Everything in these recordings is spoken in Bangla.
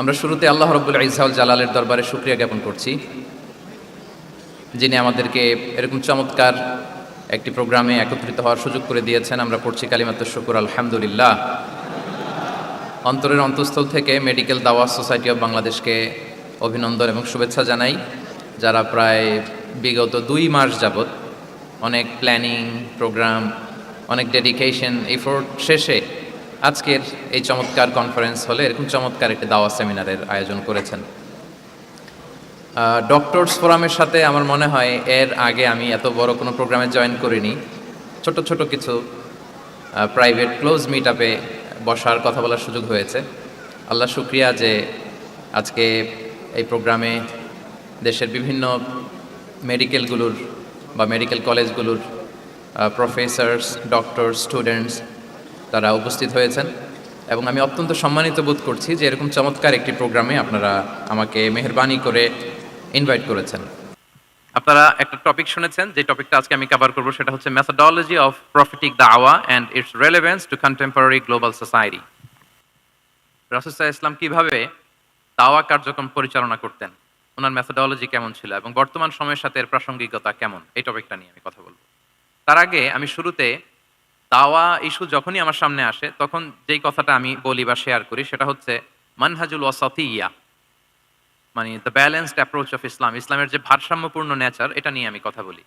আমরা শুরুতে আল্লাহ রব্বুল ইজ্জাউল জালালের দরবারে শুকরিয়া জ্ঞাপন করছি, যিনি আমাদেরকে এরকম চমৎকার একটি প্রোগ্রামে একত্রিত হওয়ার সুযোগ করে দিয়েছেন। আমরা পড়ছি কালিমাতুশ শুকুর আলহামদুলিল্লাহ। অন্তরের অন্তঃস্থল থেকে মেডিকেল দাওয়াত সোসাইটি অব বাংলাদেশকে অভিনন্দন এবং শুভেচ্ছা জানাই, যারা প্রায় বিগত 2 মাস যাবৎ অনেক প্ল্যানিং প্রোগ্রাম, অনেক ডেডিকেশন এফোর্ট শেষে আজকের এই চমৎকার কনফারেন্স হলে এরকম চমৎকার একটি দাওয়াত সেমিনারের আয়োজন করেছেন। ডক্টরস ফোরামের সাথে আমার মনে হয় এর আগে আমি এত বড় কোনো প্রোগ্রামে জয়েন করিনি। ছোট ছোট কিছু প্রাইভেট ক্লোজ মিট আপে বসার কথা বলার সুযোগ হয়েছে। আল্লাহ শুক্রিয়া যে আজকে এই প্রোগ্রামে দেশের বিভিন্ন মেডিকেলগুলোর বা মেডিকেল কলেজগুলোর প্রফেসরস, ডক্টর, স্টুডেন্টস তারা উপস্থিত হয়েছেন এবং আমি অত্যন্ত সম্মানিত বোধ করছি যে এরকম চমৎকার একটি প্রোগ্রামে আপনারা আমাকে মেহেরবানি করে ইনভাইট করেছেন। আপনারা একটা টপিক শুনেছেন, যে টপিকটা আজকে আমি কভার করব সেটা হচ্ছে মেথোডোলজি অফ প্রফেটিক দাওয়া and its relevance to contemporary global society. রাসূল সাল্লাল্লাহু আলাইহি ওয়াসাল্লাম কিভাবে দাওয়া কার্যক্রম পরিচালনা করতেন, ওনার মেথোডোলজি কেমন ছিল এবং বর্তমান সময়ের সাথে এর প্রাসঙ্গিকতা কেমন, এই টপিকটা নিয়ে আমি কথা বলবো। তার আগে আমি শুরুতে দাওয়া ইস্যু যখনই আমার সামনে আসে তখন যেই কথাটা আমি বলি বা শেয়ার করি সেটা হচ্ছে মানহাজুল ওয়াসাতিয়্যা, মানে the balanced approach of Islam, ইসলামের যে ভারসাম্যপূর্ণ নেচার, এটা নিয়ে আমি কথা বলি।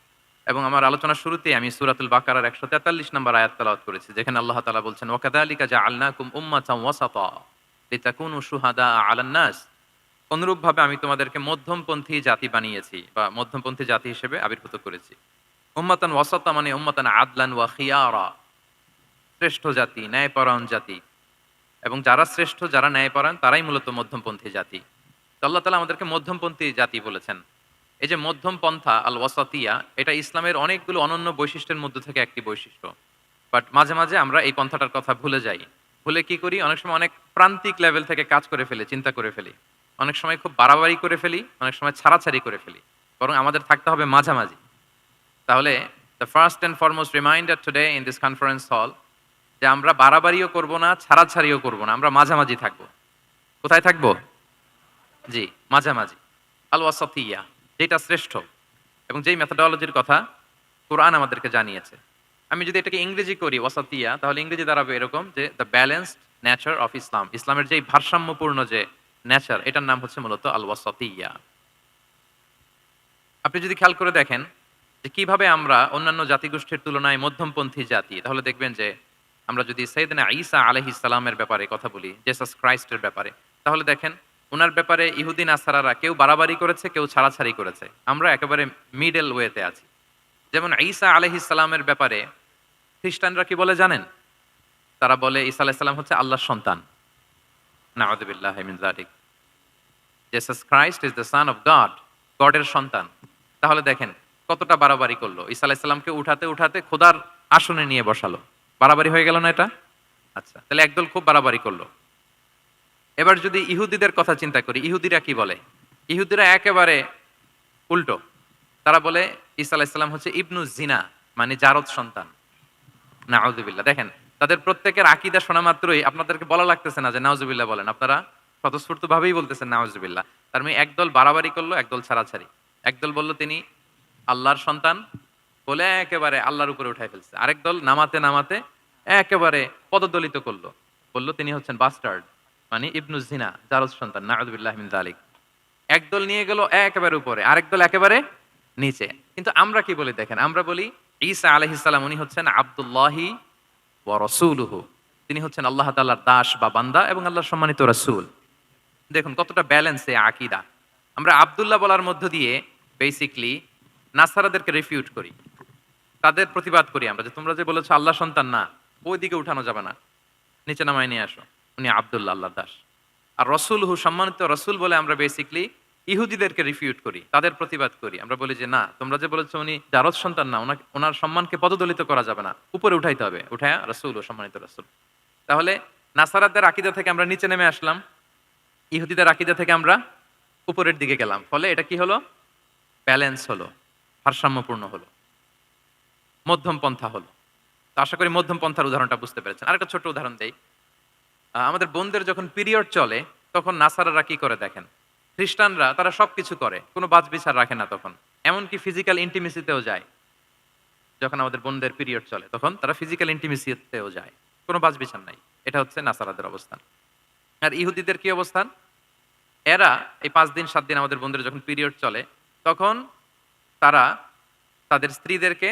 এবং আমার আলোচনার শুরুতেই আমি সূরাতুল বাকারার 143 নম্বর আয়াত তেলাওয়াত করেছি, যেখানে আল্লাহ তাআলা বলছেন ওয়াকাযালিকা জাআলনাকুম উম্মাতান ওয়াসাতা লিতাকুনু শুহাদা আলান নাস। অনুরূপভাবে আমি তোমাদেরকে মধ্যমপন্থী জাতি বানিয়েছি বা মধ্যমপন্থী জাতি হিসেবে আবির্ভূত করেছি। উম্মাতান ওয়াসাতা মানে উম্মাতান আদলান ওয়া খিয়ারা, শ্রেষ্ঠ জাতি, ন্যায়পরায়ণ জাতি, এবং যারা শ্রেষ্ঠ, যারা ন্যায়পরায়ণ তারাই মূলত মধ্যমপন্থী জাতি। তো আল্লাহ তাআলা আমাদেরকে মধ্যমপন্থী জাতি বলেছেন। এই যে মধ্যম পন্থা আল ওয়াসাতিয়া, এটা ইসলামের অনেকগুলো অনন্য বৈশিষ্ট্যের মধ্যে থেকে একটি বৈশিষ্ট্য। বাট মাঝে মাঝে আমরা এই পন্থাটার কথা ভুলে যাই। ভুলে কি করি, অনেক সময় অনেক প্রান্তিক লেভেল থেকে কাজ করে ফেলি, চিন্তা করে ফেলি। অনেক সময় খুব বাড়াবাড়ি করে ফেলি, অনেক সময় ছাড়াছাড়ি করে ফেলি। বরং আমাদের থাকতে হবে মাঝামাঝি। তাহলে the first and foremost reminder today in this conference hall, যে আমরা বাড়াবাড়িও করব না, ছাড়াছাড়িও করব না, আমরা মাঝামাঝি থাকবো। কোথায় থাকবো? জি, মাঝামাঝি। আল ওয়াসাতিয়া, যেটা শ্রেষ্ঠ এবং যেই মেথোডোলজির কথা কোরআন আমাদেরকে জানিয়েছে। আমি যদি এটাকে ইংরেজি করি ওয়াসাতিয়া, তাহলে ইংরেজি দাঁড়াবে এরকম যে the balanced nature of Islam, ইসলামের যেই ভারসাম্যপূর্ণ যে নেচার, এটার নাম হচ্ছে মূলত আল ওয়াসাতিয়া। আপনি যদি খেয়াল করে দেখেন যে কিভাবে আমরা অন্যান্য জাতিগোষ্ঠীর তুলনায় মধ্যমপন্থী জাতি, তাহলে দেখবেন যে আমরা যদি সাইয়েদনা ঈসা আলাইহিস সালামের ব্যাপারে কথা বলি, জেসাস ক্রাইস্টের ব্যাপারে, তাহলে দেখেন উনার ব্যাপারে ইহুদি নাসারারা কেউ বাড়াবাড়ি করেছে, কেউ ছাড়াছাড়ি করেছে। আমরা একেবারে মিডল ওয়েতে আছি। যেমন ঈসা আলাইহিস সালামের ব্যাপারে খ্রিস্টানরা কি বলে জানেন? তারা বলে ঈসা আলাইহিস সালাম হচ্ছে আল্লাহর সন্তান। নাউযুবিল্লাহি মিন যালিক। Jesus Christ is the son of God, গডের সন্তান। তাহলে দেখেন কতটা বাড়াবাড়ি করলো, ঈসা আলাইহিস সালামকে উঠাতে উঠাতে খোদার আসনে নিয়ে বসালো। বাড়াবাড়ি হয়ে গেল না এটা? আচ্ছা, তাহলে একদল খুব বাড়াবাড়ি করলো। এবার যদি ইহুদিদের কথা চিন্তা করি, ইহুদিরা কি বলে? ইহুদিরা একেবারে উল্টো। তারা বলে ঈসা আলাইহিস সালাম হচ্ছে ইবনু জিনা, মানে জারদ সন্তান। নাউযুবিল্লাহ। দেখেন তাদের প্রত্যেকের আকীদা শোনা মাত্রই আপনাদেরকে বলা লাগতেছে না যে নাউযুবিল্লাহ বলেন, আপনারা স্বতঃস্ফূর্তভাবেই বলতেছেন নাউযুবিল্লাহ। তার মানে একদল বাড়াবাড়ি করলো, একদল ছাড়াছাড়ি। একদল বলল তিনি আল্লাহর সন্তান বলে একেবারে আল্লাহর উপরে উঠায় ফেলছে। আরেক দল নামাতে নামাতে একেবারে পদদলিত করলো, বলল তিনি হচ্ছেন বাস্টার্ড, মানে ইবনু জিনা, জারদ সন্তান। নাউযুবিল্লাহি মিন যালিক। একদল নিয়ে গেল একেবারে উপরে, আরেক দল একেবারে নিচে। কিন্তু আমরা কি বলি দেখেন, আমরা বলি ঈসা আলাইহিস সালাম উনি হচ্ছেন আব্দুল্লাহি ওয়া রাসূলুহু, তিনি হচ্ছেন আল্লাহ তাআলার দাস বা বান্দা এবং আল্লাহর সম্মানিত রাসূল। দেখুন কতটা ব্যালেন্স এই আকীদা। আমরা আব্দুল্লাহ বলার মধ্য দিয়ে বেসিক্যালি নাসারাদেরকে রিফিউট করি, তাদের প্রতিবাদ করি আমরা যে তোমরা যে বলেছো আল্লাহ সন্তান না, ওইদিকে উঠানো যাবে না, নিচে নামায় নিয়ে আসো, উনি আব্দুল্লাহ, আল্লাহর দাস। আর রসুলহু, সম্মানিত রসুল বলে আমরা বেসিক্যালি ইহুদিদেরকে রিফিউট করি, তাদের প্রতিবাদ করি। আমরা বলি যে না, তোমরা যে বলেছো উনি জারদ সন্তান না, ওনার সম্মানকে পদদলিত করা যাবে না, উপরে উঠাইতে হবে, উঠায়া রসুল ও সম্মানিত রসুল। তাহলে নাসারাদের আকীদা থেকে আমরা নিচে নেমে আসলাম, ইহুদিদের আকীদা থেকে আমরা উপরের দিকে গেলাম। ফলে এটা কি হলো? ব্যালেন্স হলো, ভারসাম্যপূর্ণ হলো, মধ্যম পন্থা হলো। তো আশা করি মধ্যম পন্থার উদাহরণটা বুঝতে পেরেছেন। আরেকটা ছোট উদাহরণ দেই। আমাদের বোনদের যখন পিরিয়ড চলে তখন নাসারারা কি করে দেখেন, খ্রিস্টানরা তারা সবকিছু করে, কোনো বাছবিচার রাখে না তখন। এমনকি ফিজিক্যাল ইন্টিমেসিতেও যায়। যখন আমাদের বোনদের পিরিয়ড চলে তখন তারা ফিজিক্যাল ইন্টিমেসিতেও যায়, কোনো বাছবিচার নাই। এটা হচ্ছে নাসারাদের অবস্থান। আর ইহুদিদের কি অবস্থান? এরা এই ৫ দিন ৭ দিন আমাদের বোনদের যখন পিরিয়ড চলে, তখন তারা তাদের স্ত্রীদেরকে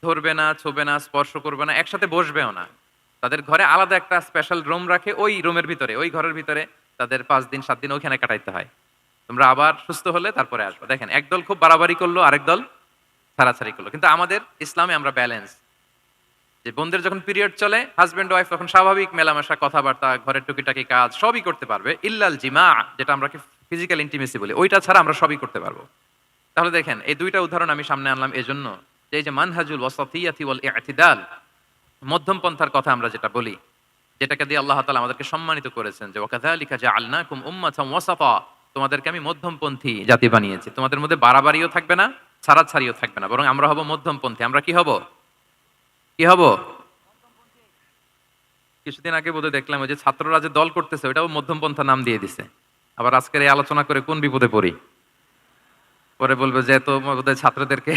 ধরবে না, ছোবে না, স্পর্শ করবে না, একসাথে বসবেও না। তাদের ঘরে আলাদা একটা স্পেশাল রুম রাখে, ওই রুমের ভিতরে, ওই ঘরের ভিতরে তাদের ৫ দিন ৭ দিন ওইখানে কাটাইতে হয়। তোমরা আবার সুস্থ হলে তারপরে আসবা। দেখেন, একদল খুব বাড়াবাড়ি করলো, আরেক দল ছাড়াছাড়ি করলো। কিন্তু আমাদের ইসলামে আমরা ব্যালেন্স। যে বোনদের যখন পিরিয়ড চলে, হাজব্যান্ড ওয়াইফ তখন স্বাভাবিক মেলামেশা, কথাবার্তা, ঘরের টুকিটাকি কাজ সবই করতে পারবে। ইল্লাল জিমা, যেটা আমরা ফিজিক্যাল ইন্টিমেসি বলি, ওইটা ছাড়া আমরা সবই করতে পারবো। তাহলে দেখেন, এই ২ টা উদাহরণ আমি সামনে আনলাম এজন্য যে এই যে মানহাজুল ওয়াসাতিয়াতি ওয়াল ই'তিদাল, মধ্যম পন্থার কথা আমরা যেটা বলি, যেটাকে দিয়ে আল্লাহ তাআলা আমাদেরকে সম্মানিত করেছেন যে ওয়াকাযালিকা জাআলনাকুম উম্মাতান ওয়াসাতা, তোমাদেরকে আমি মধ্যমপন্থী জাতি বানিয়েছি। তোমাদের মধ্যে বাড়াবাড়িও থাকবে না, ছাড়াছাড়িও থাকবে না, বরং আমরা হব মধ্যমপন্থী। আমরা কি হব? কি হব? কিছুদিন আগে বোধহয় দেখলাম ওই যে ছাত্ররা যে দল করতেছে ওইটাও মধ্যমপন্থা নাম দিয়ে দিছে। আবার আজকের এই আলোচনা করে কোন বিপদে পড়ি? পরে বলবে যে তো বোধহয় ছাত্রদেরকে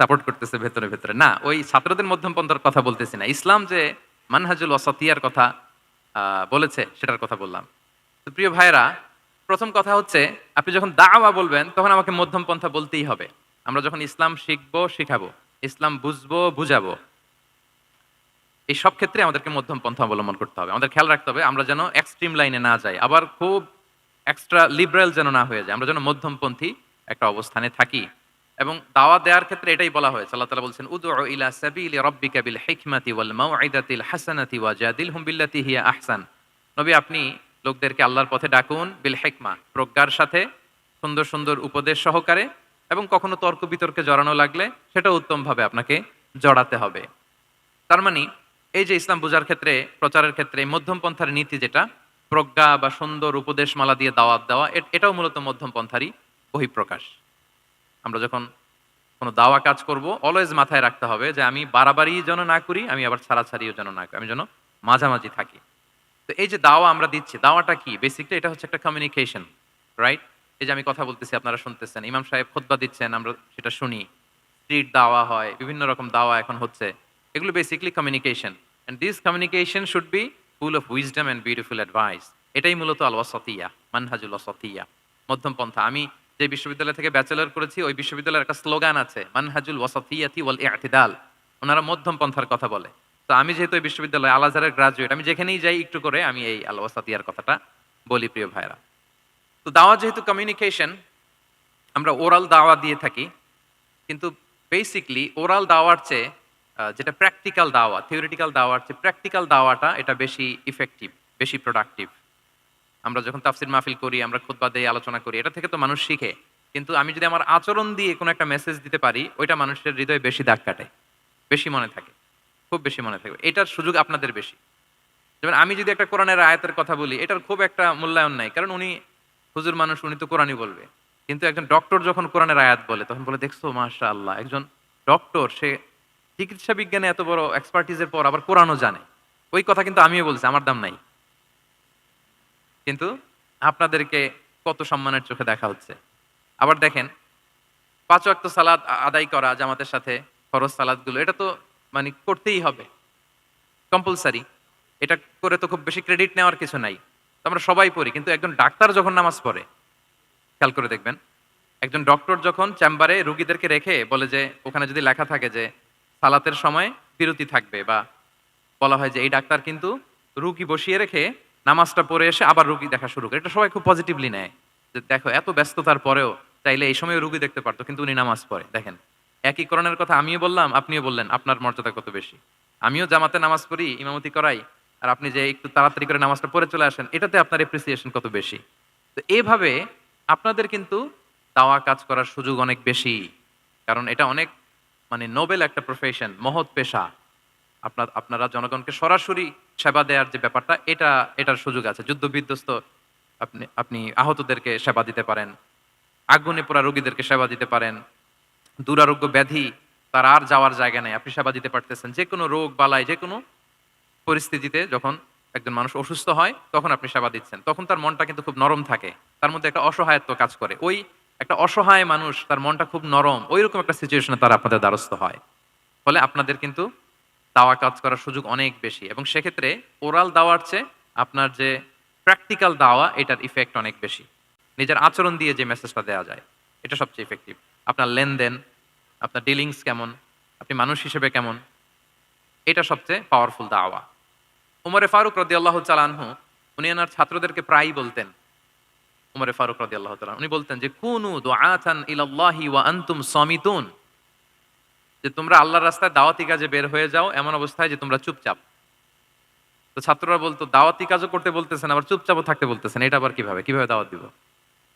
সাপোর্ট করতেছে ভেতরে ভেতরে। না, ওই ছাত্রদের মধ্যমপন্থার কথা বলতেছি না। ইসলাম যে মানহাজুল ওয়াসাতিয়ার কথা বলেছে সেটার কথা বললাম। তো প্রিয় ভাইরা, প্রথম কথা হচ্ছে আপনি যখন দাওয়া বলবেন তখন আমাকে মধ্যমপন্থা বলতেই হবে। আমরা যখন ইসলাম শিখবো, শিখাবো, ইসলাম বুঝবো, বুঝাবো, এই সব ক্ষেত্রে আমাদেরকে মধ্যম পন্থা অবলম্বন করতে হবে। আমাদের খেয়াল রাখতে হবে আমরা যেন এক্সট্রিম লাইনে না যাই, আবার খুব এক্সট্রা লিবারেল যেন না হয়ে যায়। আমরা যেন মধ্যমপন্থী একটা অবস্থানে থাকি। এবং দাওয়াত দেওয়ার ক্ষেত্রে এটাই বলা হয়েছে। আল্লাহ তাআলা বলছেন, উদউ ইলা সাবিলি রাব্বিকা বিল হিকমাতি ওয়াল মাউইদাতিল হাসানাতি ওয়াজাদিলহুম বিল্লাতি হিয়া আহসান। নবী, আপনি লোকদেরকে আল্লাহর পথে ডাকুন বিল হিকমা, প্রজ্ঞার সাথে, সুন্দর সুন্দর উপদেশ সহকারে, এবং কখনো তর্ক বিতর্কে জড়ানো লাগলে সেটা উত্তমভাবে আপনাকে জড়াতে হবে। তার মানে এই যে ইসলাম বোঝার ক্ষেত্রে, প্রচারের ক্ষেত্রে মধ্যম পন্থার নীতি যেটা, প্রজ্ঞা বা সুন্দর উপদেশমালা দিয়ে দাওয়াত দেওয়া, এটাও মূলত মধ্যম পন্থারই বহিঃপ্রকাশ। আমরা যখন কোনো দাওয়া কাজ করব, অলওয়েজ মাথায় রাখতে হবে যে আমি বাড়াবাড়ি যেন না করি, আমি আবার ছাড়াছাড়িও যেন না করি, আমি যেন মাঝামাঝি থাকি। তো এই যে দাওয়া আমরা দিচ্ছি, দাওয়াটা কি? বেসিক্যালি এটা হচ্ছে একটা কমিউনিকেশন, রাইট? এই যে আমি কথা বলতেছি, আপনারা শুনতেছেন, ইমাম সাহেব খুতবা দিচ্ছেন, আমরা সেটা শুনি, স্ট্রিট দাওয়া হয়, বিভিন্ন রকম দাওয়া এখন হচ্ছে। এগুলো basically communication, and this communication should be full of wisdom and beautiful advice. এটাই মূলত আল ওয়াসাতিয়া, মানহাজুল ওয়াসাতিয়া, মধ্যম পন্থা। আমি যে বিশ্ববিদ্যালয় থেকে ব্যাচেলর করেছি, ওই বিশ্ববিদ্যালয়ের একটা স্লোগান আছে, মানহাজুল ওয়াসাতিয়াতি ওয়াল ই'তিদাল। ওনারা মধ্যম পন্থার কথা বলে। তো আমি যেহেতু এই বিশ্ববিদ্যালয় আল আজহারের গ্রাজুয়েট, আমি যেখানেই যাই একটু করে আমি এই আল ওয়াসাতিয়ার কথাটা বলি, প্রিয় ভাইরা। তো দাওয়া যেহেতু কমিউনিকেশন, আমরা ওরাল দাওয়া দিয়ে থাকি, কিন্তু বেসিকলি ওরাল দাওয়ার চেয়ে যেটা প্র্যাকটিক্যাল দাওয়া, থিওরিটিক্যাল দাওয়ার চেয়ে প্র্যাকটিক্যাল দাওয়াটা এটা বেশি ইফেক্টিভ, বেশি প্রোডাক্টিভ। আমরা যখন তাফসির মাহফিল করি, আমরা খুতবা দেই, আলোচনা করি, এটা থেকে তো মানুষ শিখে। কিন্তু আমি যদি আমার আচরণ দিয়ে কোনো একটা মেসেজ দিতে পারি, ওইটা মানুষের হৃদয়ে বেশি দাগ কাটে, বেশি মনে থাকে, খুব বেশি মনে থাকে। এটার সুযোগ আপনাদের বেশি। যেমন আমি যদি একটা কোরআনের আয়াতের কথা বলি, এটার খুব একটা মূল্যায়ন নাই, কারণ উনি হুজুর মানুষ, উনি তো কোরআনই বলবে। কিন্তু একজন ডক্টর যখন কোরআনের আয়াত বলে, তখন বলে, দেখছো মাশাআল্লাহ, একজন ডক্টর, সে চিকিৎসা বিজ্ঞানে এত বড় এক্সপার্টিজের পর আবার কোরআনও জানে। ওই কথা কিন্তু আমিও বলছি, আমার দাম নাই। কিন্তু আপনাদেরকে কত সম্মানের চোখে দেখা হচ্ছে। আবার দেখেন, ৫ ওয়াক্ত সালাত আদায় করা জামাতের সাথে, ফরজ সালাতগুলো, এটা তো মানে করতেই হবে, কম্পালসারি। এটা করে তো খুব বেশি ক্রেডিট নেওয়ার কিছু নাই, তো আমরা সবাই পড়ি। কিন্তু একজন ডাক্তার যখন নামাজ পড়ে, খেয়াল করে দেখবেন, একজন ডক্টর যখন চেম্বারে রুগীদেরকে রেখে বলে যে, ওখানে যদি লেখা থাকে যে সালাতের সময় বিরতি থাকবে, বা বলা হয় যে এই ডাক্তার কিন্তু রুগী বসিয়ে রেখে নামাজটা পড়ে এসে আবার রুগী দেখা শুরু করে, এটা সবাই খুব পজিটিভলি নেয়। যে দেখো, এত ব্যস্ততার পরেও চাইলে এই সময় রুগী দেখতে পারতো, কিন্তু উনি নামাজ পড়ে। দেখেন, একই করণের কথা আমিও বললাম, আপনিও বললেন, আপনার মর্যাদা কত বেশি। আমিও জামাতে নামাজ পড়ি, ইমামতি করাই, আর আপনি যে একটু তাড়াতাড়ি করে নামাজটা পড়ে চলে আসেন, এটাতে আপনার এপ্রিসিয়েশন কত বেশি। তো এভাবে আপনাদের কিন্তু দাওয়া কাজ করার সুযোগ অনেক বেশি, কারণ এটা অনেক মানে নোবেল একটা প্রফেশন, মহৎ পেশা। আপনারা জনগণকে সরাসরি সেবা দেওয়ার যে ব্যাপারটা, এটার সুযোগ আছে। যুদ্ধ বিধ্বস্ত আপনি আহতদেরকে সেবা দিতে পারেন, আগুনে পোড়া রোগীদেরকে সেবা দিতে পারেন, দুরারোগ্য ব্যাধি, তার আর যাওয়ার জায়গা নেই, আপনি সেবা দিতে পারতেছেন। যে কোনো রোগ বালাই, যে কোনো পরিস্থিতিতে যখন একজন মানুষ অসুস্থ হয় তখন আপনি সেবা দিচ্ছেন, তখন তার মনটা কিন্তু খুব নরম থাকে, তার মধ্যে একটা অসহায়ত্ব কাজ করে। ওই একটা অসহায় মানুষ, তার মনটা খুব নরম, ওইরকম একটা সিচুয়েশনে তারা আপনাদের দ্বারস্থ হয়। ফলে আপনাদের কিন্তু দাওয়া কাজ করার সুযোগ অনেক বেশি, এবং সেক্ষেত্রে ওরাল দাওয়ার চেয়ে আপনার যে প্র্যাকটিক্যাল দাওয়া, এটার ইফেক্ট অনেক বেশি। নিজের আচরণ দিয়ে যে মেসেজটা দেওয়া যায়, এটা সবচেয়ে ইফেক্টিভ। আপনার লেনদেন, আপনার ডিলিংস কেমন, আপনি মানুষ হিসেবে কেমন, এটা সবচেয়ে পাওয়ারফুল দাওয়া। উমরে ফারুক রাদিয়াল্লাহু তাআলা আনহু, উনি ওনার ছাত্রদেরকে প্রায়ই বলতেন, উমরে ফারুক রাদিয়াল্লাহু তাআলা উনি বলতেন যে কুনু দুআতান ইলাল্লাহি ওয়া আনতুম সামিতুন, যে তোমরা আল্লাহর রাস্তায় দাওয়াতি কাজে বের হয়ে যাও এমন অবস্থায় যে তোমরা চুপচাপ। তো ছাত্ররা বলতো দাওয়াতি কাজও করতে বলতেছেন, আবার চুপচাপও থাকতে বলতেছেন, এটা আবার কিভাবে কিভাবে দাওয়াত দিব?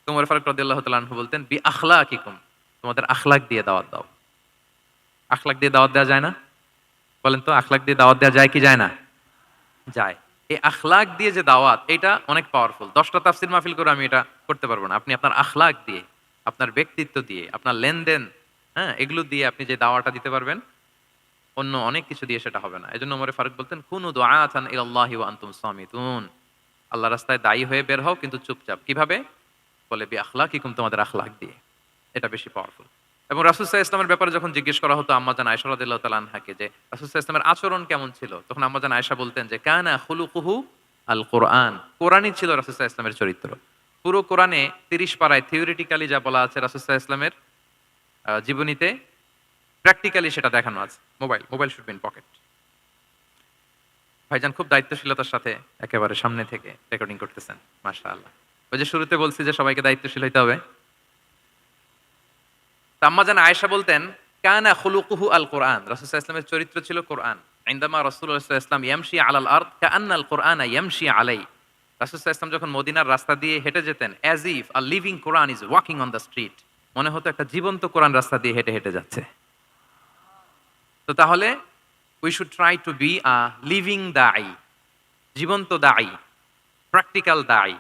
তো উমর ফারুক রাদিয়াল্লাহু তাআলা আনহু বলতেন বি আখলাকিকুম, তোমাদের আখলাক দিয়ে দাওয়াত দাও। আখলাক দিয়ে দাওয়াত দেওয়া যায় না? বলেন তো, আখলাক দিয়ে দাওয়াত দেওয়া যায় কি যায় না? যায়। এই আখলাক দিয়ে যে দাওয়াত, এটা অনেক পাওয়ারফুল। ১০টা তাফসীর মাহফিল করে আমি এটা করতে পারব না। আপনি আপনার আখলাক দিয়ে, আপনার ব্যক্তিত্ব দিয়ে, আপনার লেনদেন, হ্যাঁ, এগুলো দিয়ে আপনি যে দাওয়াটা দিতে পারবেন, অন্য অনেক কিছু দিয়ে সেটা হবে না। এজন্য ওমর ফারুক বলতেন কুনু দুআতান ইলাল্লাহি ওয়া আনতুম সামিতুন, আল্লাহর রাস্তায় দায়ী হয়ে বের হও কিন্তু চুপচাপ। কিভাবে? বলে বি আখলাকিকুম, তোমাদের আখলাক দিয়ে। এটা বেশি পাওয়ারফুল। এবং রাসূল সাল্লাল্লাহু আলাইহি ওয়াসাল্লামের ব্যাপারে যখন জিজ্ঞেস করা হতো আম্মা জান আয়েশা রাদিয়াল্লাহু তাআলা আনহাকে যে রাসূল সাল্লাল্লাহু আলাইহি ওয়াসাল্লামের আচরণ কেমন ছিল, তখন আম্মা জান আয়েশা বলতেন যে কানা খুলুকুহু আল কুরআন, কোরআনই ছিল রাসূল সাল্লাল্লাহু আলাইহি ওয়াসাল্লামের চরিত্র। পুরো কোরআনে ৩০ পারায় থিওরিটিক্যালি যা বলা আছে রাসূল সাল্লাল্লাহু আলাইহি ওয়াসাল্লামের জীবনীতে, প্র্যাকটিক্যালি সেটা দেখানো আছে। Mobile should be in pocket. ভাইজান খুব দায়িত্বশীলতার সাথে একেবারে সামনে থেকে রেকর্ডিং করতেছেন, মাশাআল্লাহ। ওই যে শুরুতে বলছি যে সবাইকে দায়িত্বশীল হইতে হবে। তো আম্মা জান আয়েশা বলতেন কানা খুলুকুহু আল কোরআন, রাসূল সাল্লাল্লাহু আলাইহি ওয়াসাল্লামের চরিত্র ছিল কোরআন। ইনদামা রাসূলুল্লাহ সাল্লাল্লাহু আলাইহি ওয়াসাল্লাম ইয়ামশি আলাল আরদ কাআন্নাল কোরআনা ইয়ামশি আলাই, রাসূল সাল্লাল্লাহু আলাইহি ওয়াসাল্লাম যখন মদিনার রাস্তা দিয়ে হেঁটে যেতেন, as if a living Quran is walking on the street, মনে হতো একটা জীবন্ত কোরআন রাস্তা দিয়ে হেঁটে হেঁটে যাচ্ছে। তো তাহলে we should try to be a living দাঈ, জীবন্ত দাঈ, প্র্যাকটিক্যাল দাঈ।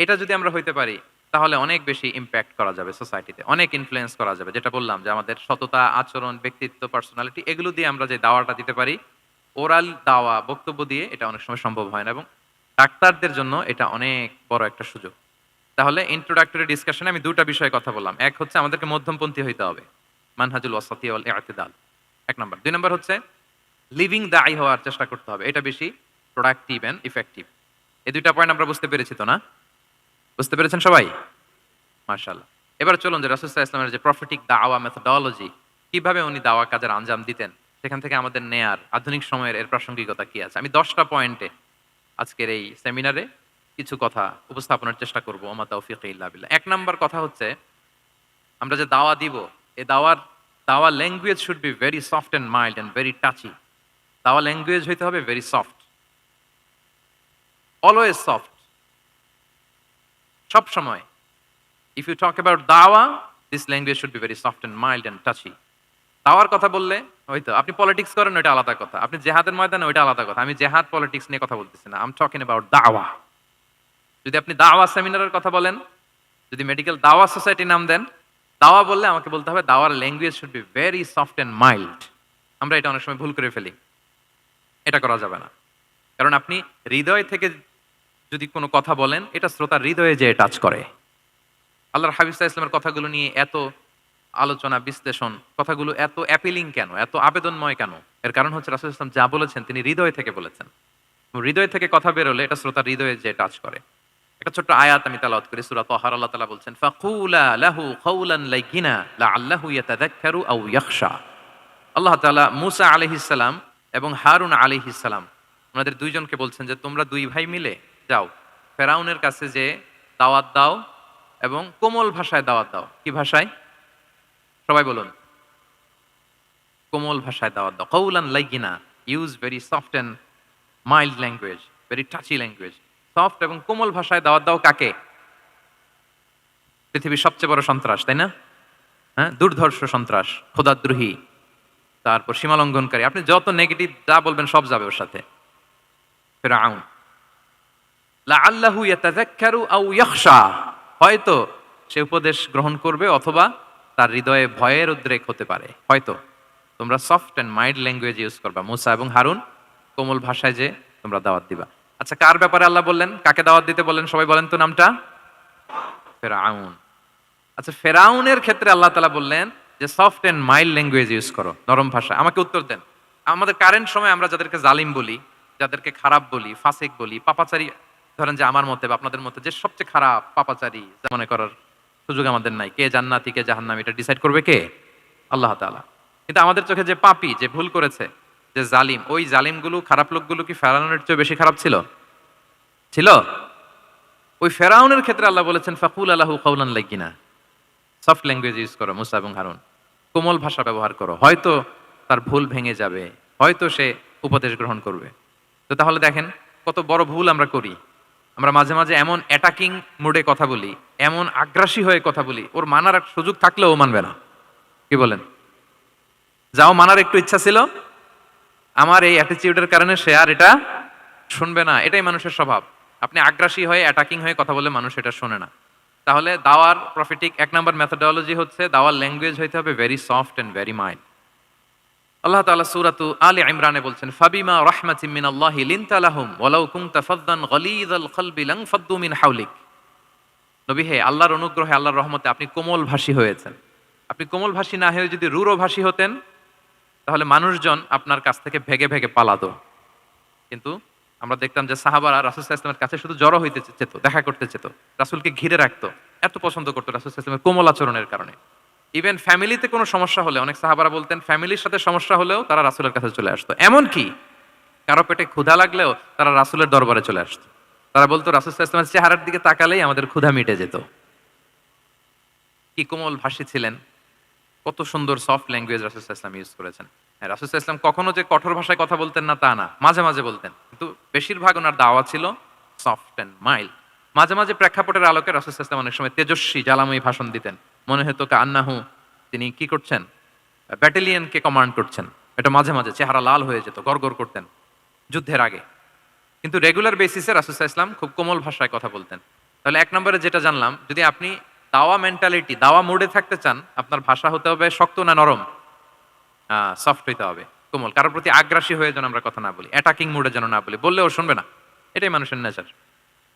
এটা যদি আমরা হইতে পারি তাহলে অনেক বেশি ইমপ্যাক্ট করা যাবে সোসাইটিতে, অনেক ইনফ্লুয়েন্স করা যাবে। যেটা বললাম যে আমাদের সততা, আচরণ, ব্যক্তিত্ব, পার্সোনালিটি, এগুলো দিয়ে আমরা যে দাওয়াটা দিতে পারি, ওরাল দাওয়া, বক্তব্য দিয়ে এটা অনেক সময় সম্ভব হয় না, এবং ডাক্তারদের জন্য এটা অনেক বড় একটা সুযোগ। তাহলে ইন্ট্রোডাক্টরি ডিসকাশনে আমি দুটা বিষয়ে কথা বললাম। এক হচ্ছে আমাদেরকে মধ্যমপন্থী হইতে হবে, মানহাজুল ওয়াসাতিয়া ওয়াল ইআতিদাল, এক নাম্বার। ২ নাম্বার হচ্ছে লিভিং দাঈ হওয়ার চেষ্টা করতে হবে, এটা বেশি প্রোডাক্টিভ এন্ড ইফেক্টিভ। এই দুইটা পয়েন্ট আমরা বুঝতে পেরেছি তো না? বুঝতে পেরেছেন সবাই? মাশাআল্লাহ। এবার চলুন যে রাসূল সাল্লাল্লাহু আলাইহি ওয়াসাল্লামের যে প্রফেটিক দাওয়া মেথোডোলজি, কিভাবে উনি দাওয়া কাজের আঞ্জাম দিতেন, সেখান থেকে আমাদের নেয়ার আধুনিক সময়ের এর প্রাসঙ্গিকতা কি আছে। আমি ১০টা পয়েন্টে আজকের এই সেমিনারে কিছু কথা উপস্থাপনের চেষ্টা করব। ওমা তাওফীকি ইল্লা বিল্লাহ। ১ নাম্বার কথা হচ্ছে, আমরা যে দাওয়া দিব, এই দাওয়া language should be very soft and mild and very touchy. দাওয়া ল্যাঙ্গুয়েজ হইতে হবে ভেরি সফট, অলওয়েজ সফট, সব সময়। ইফ ইউ টক অ্যাবাউট দাওয়া, this language should be very soft and mild and touchy. দাওয়ার কথা বললে হয়তো আপনি পলিটিক্স করেন, ওইটা আলাদা কথা। আপনি জেহাদের ময়দানে, ওইটা আলাদা কথা। আমি জেহাদ পলিটিক্স নিয়ে কথা বলতেছি না, আই এম টকিং অ্যাবাউট দাওয়া। যদি আপনি দাওয়া সেমিনারের কথা বলেন, যদি মেডিকেল দাওয়া সোসাইটি নাম দেন, দাওয়া বললে আমাকে বলতে হবে দাওয়ার language should be very soft and mild. আমরা এটা অনেক সময় ভুল করে ফেলি, এটা করা যাবে না। কারণ আপনি হৃদয় থেকে যদি কোনো কথা বলেন, এটা শ্রোতার হৃদয়ে যে টাচ করে। আল্লাহর হাবিব সাল্লাল্লাহু আলাইহি ওয়াসাল্লামের কথাগুলো নিয়ে এত আলোচনা, বিশ্লেষণ, কথাগুলো এত অ্যাপিলিং কেন, এত আবেদনময় কেন? এর কারণ হচ্ছে রাসূল সাল্লাল্লাহু আলাইহি ওয়াসাল্লাম যা বলেছেন তিনি হৃদয় থেকে বলেছেন। হৃদয় থেকে কথা বের হলে এটা শ্রোতার হৃদয়ে যে টাচ করে। একটা ছোট্ট আয়াত আমি তেলাওয়াত করি, সূরা তাহার। আল্লাহ তাআলা বলছেন ফাকুলা লাহু কাওলান লাইয়িনা লাআল্লাহু ইয়াতাযাক্কারু আও ইয়াখশা। আল্লাহ তাআলা মূসা আলাইহিস সালাম এবং হারুন আলাইহিস সালাম, ওনাদের দুইজনকে বলছেন যে তোমরা দুই ভাই মিলে যাও ফেরাউনের কাছে, যে দাওয়াত দাও এবং কোমল ভাষায় দাওয়াত দাও। কি ভাষায়? সবাই বলুন। কোমল ভাষায় দাওয়াত দাও। কাওলান লাইয়িনা, use very soft and mild language, very touchy language. Soft এবং কোমল ভাষায় দাওয়াত দাও কাকে? পৃথিবীর সবচেয়ে বড় সন্ত্রাস, তাই না? হ্যাঁ, দুর্ধর্ষ সন্ত্রাস, খোদাদ্রোহী, তারপর সীমালঙ্ঘনকারী। আপনি যত নেগেটিভ যা বলবেন সব যাবে ওর সাথে। ফিরআউন। লাআল্লাহু ইয়াতাযাক্কারু আও ইয়াখশা, হয়তো সে উপদেশ গ্রহণ করবে অথবা তার হৃদয়ে ভয়ের উদ্রেক হতে পারে। হয়তো তোমরা soft and mild language use করবা। মূসা এবং হারুন কোমল ভাষায় যে তোমরা দাওয়াত দিবা। আচ্ছা, কার ব্যাপারে আল্লাহ বললেন, কাকে দাওয়াত দিতে বললেন, সবাই বলেন তো নামটা? ফেরাউন। আচ্ছা, ফেরাউনের ক্ষেত্রে আল্লাহ তাআলা বললেন যে soft and mild language use করো, নরম ভাষা। আমাকে উত্তর দেন, আমাদের কারেন্ট সময় আমরা যাদেরকে জালিম বলি, যাদেরকে খারাপ বলি, ফাসিক বলি, পাপাচারী, ধরেন যে আমার মতে বা আপনাদের মতে যে সবচেয়ে খারাপ পাপাচারী মনে করার সুযোগ আমাদের নাই। কে জান্নাতি কে জাহান্নামী এটা ডিসাইড করবে কে? আল্লাহ তাআলা। কিন্তু আমাদের চোখে যে পাপী, যে ভুল করেছে, যে জালিম, ওই জালিমগুলো, খারাপ লোকগুলো কি ফেরাউনের চেয়ে বেশি খারাপ ছিল? ছিল? ওই ফেরাউনের ক্ষেত্রে আল্লাহ বলেছেন ফাকুল আলাহু কাওলান লাইয়িনা, সফট ল্যাঙ্গুয়েজ ইউজ করো মুসা এবং হারুন, কোমল ভাষা ব্যবহার করো, হয়তো তার ভুল ভেঙে যাবে, হয়তো সে উপদেশ গ্রহণ করবে। তো তাহলে দেখেন কত বড় ভুল আমরা করি। আমরা মাঝে মাঝে এমন অ্যাটাকিং মুডে কথা বলি, এমন আগ্রাসী হয়ে কথা বলি, ওর মানার এক সুযোগ থাকলেও ও মানবে না। কি বলেন? যাও মানার একটু ইচ্ছা ছিল, আমার এই অ্যাটিটিউডের কারণে সে আর এটা শুনবে না। এটাই মানুষের স্বভাব। আপনি আগ্রাসী হয়ে অ্যাটাকিং হয়ে কথা বলে মানুষ এটা শোনে না। তাহলে দাওয়ার প্রফিটিক ১ নাম্বার মেথোডোলজি হচ্ছে দাওয়ার ল্যাঙ্গুয়েজ হইতে হবে very soft and very mild. Allah তাআলা সূরাতু আলে ইমরানে বলছেন ফাবিমা রাহমাতিম মিনাল্লাহি লিনতা লাহুম ওয়ালাউ কুনতা ফাযযান গালিযাল কলবি লানফাদ্দু মিন হাওলিক। নবী হে, আল্লাহর অনুগ্রহে, আল্লাহর রহমতে আপনি কোমল ভাষী হয়েছেন। আপনি কোমল ভাষী না হয়ে যদি রূঢ় ভাষী হতেন তাহলে মানুষজন আপনার কাছ থেকে ভেগে ভেগে পালাতো। কিন্তু আমরা দেখতাম যে সাহাবারা রাসূল সাল্লাল্লাহু আলাইহি ওয়াসাল্লামের কাছে শুধু জড়ো হইতে চেত, দেখা করতে চেত, রাসূলকে ঘিরে রাখতো, এত পছন্দ করতো রাসূল সাল্লাল্লাহু আলাইহি ওয়াসাল্লামের কোমল আচরণের কারণে। ইভেন ফ্যামিলিতে কোনো সমস্যা হলে অনেক সাহাবারা বলতেন ফ্যামিলির সাথে সমস্যা হলেও তারা রাসূলের কাছে চলে আসতো। এমনকি কারো পেটে ক্ষুধা লাগলেও তারা রাসূলের দরবারে চলে আসতো। তারা বলতো রাসূল সাল্লাল্লাহু আলাইহি ওয়াসাল্লামের চেহারার দিকে তাকালেই আমাদের ক্ষুধা মিটে যেত। কি কোমল ভাষী ছিলেন, কত সুন্দর সফট ল্যাঙ্গুয়েজ রাসূল সাল্লাল্লাহু আলাইহি ওয়াসাল্লাম ইউজ করেছেন। হ্যাঁ, রাসূল সাল্লাল্লাহু আলাইহি ওয়াসাল্লাম কখনো যে কঠোর ভাষায় কথা বলতেন না তা না, মাঝে মাঝে বলতেন। কিন্তু বেশিরভাগ ওনার দাওয়া ছিল সফট অ্যান্ড মাইল্ড। মাঝে মাঝে প্রেক্ষাপটের আলোকে রাসূল সাল্লাল্লাহু আলাইহি ওয়াসাল্লাম অনেক সময় তেজস্বী জ্বালাময়ী ভাষণ দিতেন। মনে হতো কান্নাহু তিনি কি করছেন, ব্যাটালিয়নকে কমান্ড করছেন। এটা মাঝে মাঝে চেহারা লাল হয়ে যেত, গড়গড় করতেন যুদ্ধের আগে। কিন্তু রেগুলার বেসিসে রাসূল সাল্লাল্লাহু আলাইহি ওয়াসাল্লাম খুব কোমল ভাষায় কথা বলতেন। তাহলে ১ নম্বরে যেটা জানলাম, যদি আপনি দাওয়া মেন্টালিটি, দাওয়া মুডে থাকতে চান, আপনার ভাষা হতে হবে শক্ত না নরম? সফট হইতে হবে, কোমল। কারোর প্রতি আগ্রাসী হয়ে যেন আমরা কথা না বলি, অ্যাটাকিং মুডে যেন না বলি, বললেও শুনবে না। এটাই মানুষের নেচার।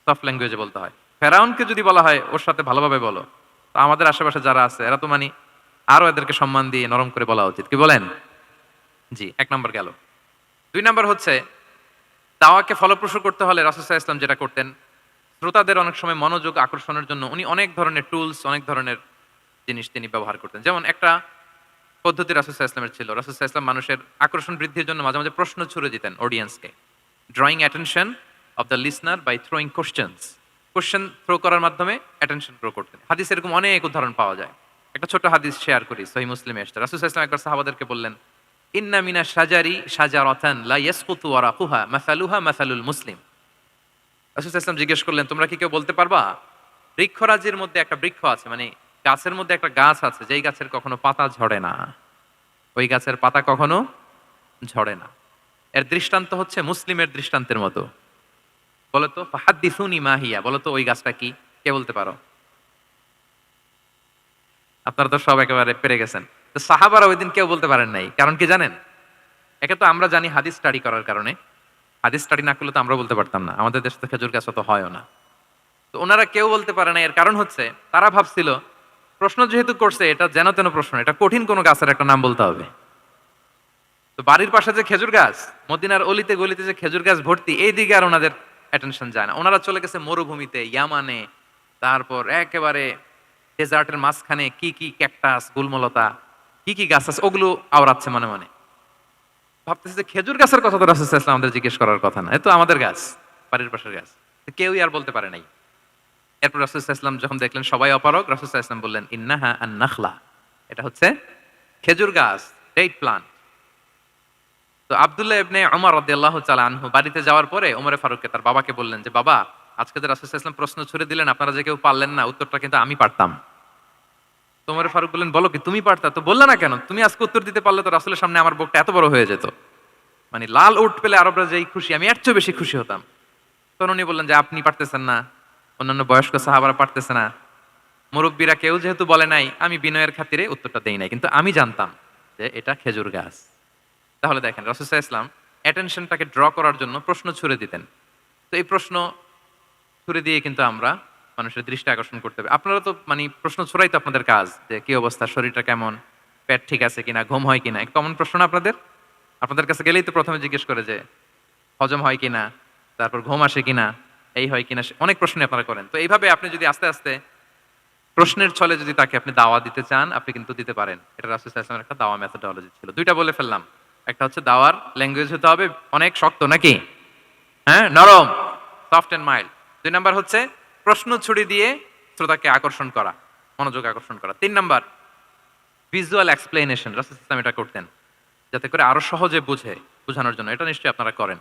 সফট ল্যাঙ্গুয়েজে বলতে হয়। ফেরাউনকে যদি বলা হয় ওর সাথে ভালোভাবে বলো, তো আমাদের আশেপাশে যারা আছে এরা তো আরো এদেরকে সম্মান দিয়ে নরম করে বলা উচিত। কি বলেন? জি, ১ নম্বর গেল। ২ নম্বর হচ্ছে দাওয়াকে ফলপ্রসূ করতে হলে রাসূল সাল্লাল্লাহু আলাইহি ওয়াসাল্লাম যেটা করতেন, শ্রোতাদের অনেক সময় মনোযোগ আকর্ষণের জন্য উনি অনেক ধরনের টুলস, অনেক ধরনের জিনিস তিনি ব্যবহার করতেন। যেমন একটা পদ্ধতি রাসূল সাল্লাল্লাহু আলাইহি ওয়াসাল্লামের ছিল। রাসূল সাল্লাল্লাহু আলাইহি ওয়াসাল্লাম মানুষের আকর্ষণ বৃদ্ধির জন্য মাঝে মাঝে প্রশ্ন ছুড়ে দিতেন অডিয়েন্সকে। Drawing attention of the listener by throwing questions. Question throw করার মাধ্যমে অ্যাটেনশন গ্রো করতেন। হাদিসে এরকম অনেক উদাহরণ পাওয়া যায়। একটা ছোট হাদিস শেয়ার করি, সহিহ মুসলিমে এসেছে। রাসূল সাল্লাল্লাহু আলাইহি ওয়াসাল্লাম একবার সাহাবাদেরকে বললেন, ইন্না মিনাশ শাজারি শাজারাতান লা ইয়াসকুতু ওয়ারাকুহা মাসালুহা মাসালুল মুসলিম। রাসূল সাল্লাল্লাহু আলাইহি ওয়াসাল্লাম জিজ্ঞেস করলেন, তোমরা কি কেউ বলতে পারবা বৃক্ষরাজির মধ্যে একটা বৃক্ষ আছে, মানে গাছের মধ্যে একটা গাছ আছে যেই গাছের কখনো পাতা ঝরে না, ওই গাছের পাতা কখনো ঝরে না। এর দৃষ্টান্ত হচ্ছে মুসলিমের দৃষ্টান্তের মতো। বলতো ফাহাদ্দিসুনি মা হিয়া, বলতো ওই গাছটা কি? কে বলতে পারো? আপনারা তো সব একেবারে পেরে গেছেন। তো সাহাবারা ওই দিন কেউ বলতে পারেন নাই। কারণ কি জানেন? একে তো আমরা জানি হাদিস স্টাডি করার কারণে। হাদিস স্টাডি না করলে তো আমরা বলতে পারতাম না। আমাদের দেশে তো খেজুর গাছ অত হয়ও না। তো ওনারা কেউ বলতে পারে না। এর কারণ হচ্ছে তারা ভাবছিল প্রশ্ন যেহেতু করছে এটা যেন তেন প্রশ্ন, এটা কঠিন কোনো গাছের একটা নাম বলতে হবে। তো বাড়ির পাশে যে খেজুর গাছ, মদিনার অলিতে গলিতে যে খেজুর গাছ ভর্তি, এই দিকে আর ওনাদের অ্যাটেনশন যায় না। ওনারা চলে গেছে মরুভূমিতে, ইয়ামানে, তারপর একেবারে ডেজার্টের মাঝখানে কি কি ক্যাকটাস, গুলমলতা, কি কি গাছ আছে ওগুলো আওড়াচ্ছে মনে মনে। ভাবতেছে যে খেজুর গাছের কথা তো রাসূল সাল্লাল্লাহু আলাইহি ওয়াসাল্লাম আমাদের জিজ্ঞেস করার কথা না, এ তো আমাদের গাছ, বাড়ির পাশের গাছ। তো কেউই আর বলতে পারে নাই। এরপর রাসূল সাল্লাল্লাহু আলাইহি ওয়াসাল্লাম যখন দেখলেন সবাই অপারগ, রাসূল সাল্লাল্লাহু আলাইহি ওয়াসাল্লাম বললেন, ইন্নাহা আন-নাখলা, এটা হচ্ছে খেজুর গাছ, ডেট প্লান্ট। তো আব্দুল্লাহ ইবনে ওমর রাদিয়াল্লাহু তাআলা আনহু বাড়িতে যাওয়ার পরে ওমরে ফারুককে তার বাবাকে বললেন যে, বাবা, আজকে যে রাসূল সাল্লাল্লাহু আলাইহি ওয়াসাল্লাম প্রশ্ন ছুড়ে দিলেন আপনারা যে কেউ পারলেন না, উত্তরটা কিন্তু আমি পারতাম। তো ওমরে ফারুক বললেন, বলো কি তুমি পারতা? তো বললা না কেন? তুমি আজকে উত্তর দিতে পারলে তো রাসূলের সামনে আমার বুকটা এত বড় হয়ে যেত। মানে লাল উট পেলে আরবরা যেই খুশি, আমি এর চেয়ে বেশি খুশি হতাম। তখন উনি বললেন যে আপনি পারতেছেন না, অন্যান্য বয়স্ক সাহাবারা পারতেছে না, মুরব্বীরা কেউ যেহেতু বলে নাই, আমি বিনয়ের খাতিরে উত্তরটা দেই নাই, কিন্তু আমি জানতাম যে এটা খেজুর গাছ। তাহলে দেখেন রাসূল সাল্লাল্লাহু আলাইহি ওয়াসাল্লাম অ্যাটেনশনটাকে ড্র করার জন্য প্রশ্ন ছুড়ে দিতেন। তো এই প্রশ্ন ছুড়ে দিয়ে কিন্তু আমরা মানুষের দৃষ্টি আকর্ষণ করতে হবে। আপনারা তো মানে প্রশ্ন ছোড়াই তো আপনাদের কাজ, যে কি অবস্থা, শরীরটা কেমন, পেট ঠিক আছে কিনা, ঘুম হয় কিনা, কমন প্রশ্ন না আপনাদের? আপনাদের কাছে গেলেই তো প্রথমে জিজ্ঞেস করে যে হজম হয় কিনা, তারপর ঘুম আসে কিনা, এই হয় কিনা, অনেক প্রশ্নই আপনারা করেন। তো এইভাবে আপনি যদি আস্তে আস্তে প্রশ্নের ছলে যদি তাকে আপনি দাওয়া দিতে চান, আপনি কিন্তু দিতে পারেন। এটা রাসূল সাল্লাল্লাহু আলাইহি ওয়াসাল্লামের একটা দাওয়া মেথোডোলজি ছিল। ২ টা বলে ফেললাম। একটা হচ্ছে দাওয়ার ল্যাঙ্গুয়েজ হতে হবে অনেক শক্ত নাকি? হ্যাঁ, নরম, সফট অ্যান্ড মাইল্ড। ২ নাম্বার হচ্ছে প্রশ্ন ছুড়ে দিয়ে শ্রোতাকে আকর্ষণ করা, মনোযোগ আকর্ষণ করা। ৩ নাম্বার ভিজুয়াল এক্সপ্লেনেশন। রাসূল সাল্লাল্লাহু আলাইহি ওয়াসাল্লাম এটা করতেন। যাতে করে আরো সহজে বোঝানোর জন্য। এটা নিশ্চয়ই আপনারা করেন।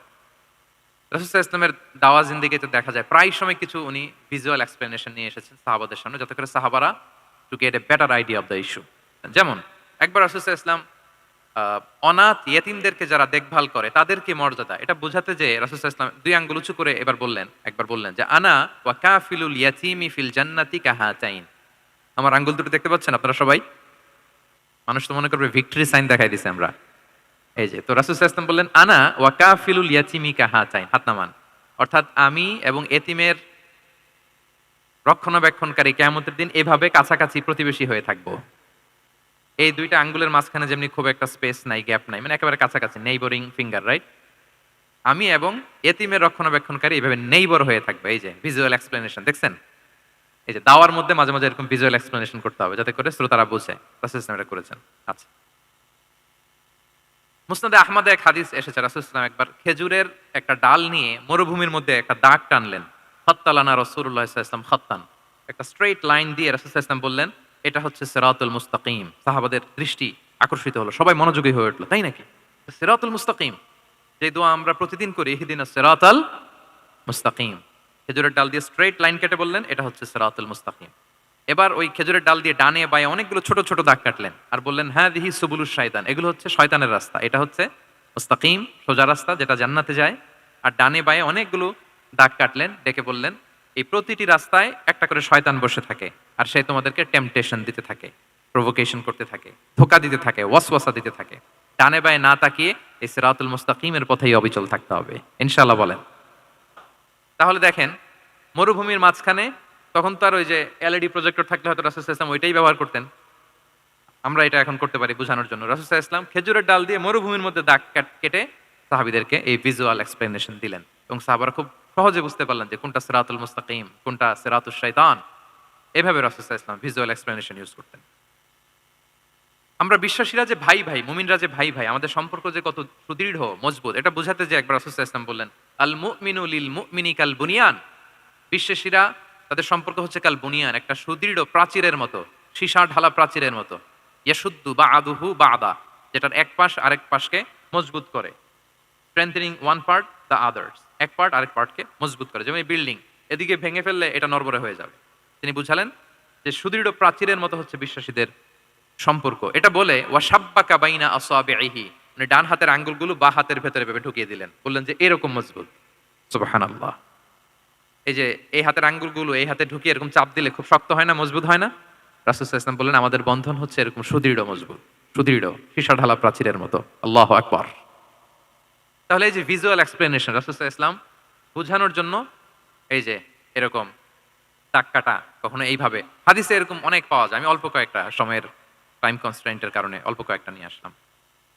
রাসূল সাল্লাল্লাহু আলাইহি ওয়াসাল্লামের দাওয়া জিন্দেগিতে দেখা যায় প্রায় সময় কিছু উনি ভিজুয়াল এক্সপ্লেনেশন নিয়ে এসেছেন সাহাবাদের সামনে, যাতে করে সাহাবারা to get a better idea of the issue. যেমন একবার রাসূল সাল্লাল্লাহু আলাইহি ওয়াসাল্লাম অনাথ ইয়েতিমদেরকে যারা দেখভাল করে তাদের কি মর্যাদা, এটা বোঝাতে যে রাসূল সাল্লাল্লাহু আলাইহি ওয়াসাল্লাম ২ আঙ্গুল উঁচু করে একবার বললেন যে আনা ওয়া কাফিলুল ইয়াতীমি ফিল জান্নাতি কাহাতাইন। আমার আঙ্গুল দুটো দেখতে পাচ্ছেন আপনারা সবাই? মানুষ তো মনে করবে ভিক্টরি সাইন দেখাই দিছি আমরা। এই যে তো রাসূল সাল্লাল্লাহু আলাইহি ওয়াসাল্লাম বললেন আনা ওয়া কাফিলুল ইয়াতীমি কাহাতাইন, হাত নামান। অর্থাৎ আমি এবং এতিমের রক্ষণাবেক্ষণকারী কিয়ামতের দিন এভাবে কাছাকাছি প্রতিবেশী হয়ে থাকবো। এই ২ টা আঙ্গুলের মাঝখানে যেমনি খুব একটা স্পেস নাই, গ্যাপ নাই, মানে একেবারে কাছাকাছি, নেইবরিং ফিঙ্গার, রাইট? আমি এবং এতিমের রক্ষণাবেক্ষণকারী এভাবে নেইবর হয়ে থাকবে। এই যে ভিজুয়াল এক্সপ্লেনেশন দেখছেন? এই যে দাওয়ার মধ্যে মাঝে মাঝে এরকম ভিজুয়াল এক্সপ্লেনেশন করতে হবে যাতে করে শ্রোতারা বুঝে। রাসূল সাল্লাল্লাহু আলাইহি ওয়াসাল্লাম এটা করেছেন। আচ্ছা। মুসনাদে আহমদে এক হাদিস এসেছে, রাসূল সাল্লাল্লাহু আলাইহি ওয়াসাল্লাম একবার খেজুরের একটা ডাল নিয়ে মরুভূমির মধ্যে একটা দাগ টানলেন। খাত্তালানা রাসূলুল্লাহ সাল্লাল্লাহু আলাইহি ওয়াসাল্লাম খাত্তান। একটা স্ট্রেইট লাইন দিয়ে রাসূল সাল্লাল্লাহু আলাইহি ওয়াসাল্লাম বললেন, এটা হচ্ছে সিরাতুল মুস্তাকিম। সাহাবাদের দৃষ্টি আকর্ষিত হলো। সবাই মনোযোগী হয়ে উঠল। তাই নাকি? সিরাতুল মুস্তাকিম। যে দোয়া আমরা প্রতিদিন করি, ইহদিনাস সিরাতাল মুস্তাকিম। খেজুরের ডাল দিয়ে স্ট্রেইট লাইন কেটে বললেন, এটা হচ্ছে সিরাতুল মুস্তাকিম। এবার ওই খেজুরের ডাল দিয়ে ডানে বাঁয়ে অনেকগুলো ছোট ছোট দাগ কাটলেন আর বললেন, হাযিহি সুবুলুশ শাইতান। এগুলো হচ্ছে শয়তানের রাস্তা। এটা হচ্ছে মুস্তাকিম, সোজা রাস্তা যেটা জান্নাতে যায়। আর ডানে বাঁয়ে অনেকগুলো দাগ কাটলেন, ডেকে বললেন, এই প্রতিটি রাস্তায় একটা করে শয়তান বসে থাকে আর সে তোমাদেরকে টেম্পটেশন দিতে থাকে, প্রভোকেশন করতে থাকে, ধোঁকা দিতে থাকে, ওয়াসওয়াসা দিতে থাকে। ডানে বাঁয়ে না তাকিয়ে এই সিরাতুল মুস্তাকিমের পথেই অবিচল থাকতে হবে। ইনশাআল্লাহ বলেন। তাহলে দেখেন মরুভূমির মাঝখানে, তখন তো আর ওই যে এলইডি প্রজেক্টর থাকলে হয়তো রাসূল সাল্লাল্লাহু আলাইহি ওয়াসাল্লাম ওইটাই ব্যবহার করতেন। আমরা এটা এখন করতে পারি বোঝানোর জন্য। রাসূল সাল্লাল্লাহু আলাইহি ওয়াসাল্লাম খেজুরের ডাল দিয়ে মরুভূমির মধ্যে দাগ কেটে সাহাবীদেরকে এই ভিজুয়াল এক্সপ্লেনেশন দিলেন এবং সাহাবারা খুব সহজে বুঝতে পারলেন যে কোনটা সিরাতুল মুস্তাকিম, কোনটা সিরাতুশ শাইতান। এভাবে রাসূল সাল্লাল্লাহু আলাইহি ওয়াসাল্লাম ভিজুয়াল এক্সপ্লেনেশন ইউজ করতেন। আমরা বিশ্বাসীরা যে ভাই ভাই, মুমিনরা যে ভাই ভাই, আমাদের সম্পর্ক যে কত সুদৃঢ় মজবুত, এটা বোঝাতে যে একবার রাসূল সাল্লাল্লাহু আলাইহি ওয়াসাল্লাম বললেন, আল মুমিনু লিল মুমিনি কাল বুনিয়ান। বিশ্বাসীরা তাদের সম্পর্ক হচ্ছে কাল বুনিয়ান, একটা সুদৃঢ় প্রাচীরের মতো, সীসা ঢালা প্রাচীরের মতো। ইয়াশুদ্দু বা'দুহু বা'দা, যেটার এক পাশ আরেক পাশকে মজবুত করে। Strengthening one part the others, এক পার্ট আরেক পার্টকে মজবুত করে। যেমন এই বিল্ডিং, এদিকে ভেঙে ফেললে এটা নড়বড়ে হয়ে যাবে। তিনি বুঝালেন যে সুদৃঢ় প্রাচীরের মতো হচ্ছে বিশ্বাসীদের সম্পর্ক। এটা বলে ওয়াসাব্বাকা বাইনা আসাবিহি, মানে ডান হাতের আঙ্গুলগুলো বাঁ হাতের ভেতরে ভেবে ঢুকিয়ে দিলেন, বললেন যে এরকম মজবুত। সুবহানাল্লাহ। এই যে এই হাতের আঙ্গুলগুলো এই হাতে ঢুকিয়ে এরকম চাপ দিলে খুব শক্ত হয় না, মজবুত হয় না? রাসূল সাল্লাল্লাহু আলাইহি ওয়াসাল্লাম বললেন আমাদের বন্ধন হচ্ছে এরকম সুদৃঢ় মজবুত, সুদৃঢ় সীসা ঢালা প্রাচীরের মতো। আল্লাহু আকবার। তাহলে এই যে ভিজুয়াল এক্সপ্লেনেশন রাসূল সাল্লাল্লাহু আলাইহি ওয়াসাল্লাম বোঝানোর জন্য, এই যে এরকম দাগ কাটা, কখনো এইভাবে, হাদিসে এরকম অনেক পাওয়া যায়। আমি অল্প কয়েকটা, সময়ের টাইম কনস্ট্রেইন্টের কারণে অল্প কয়েকটা নিয়ে আসলাম।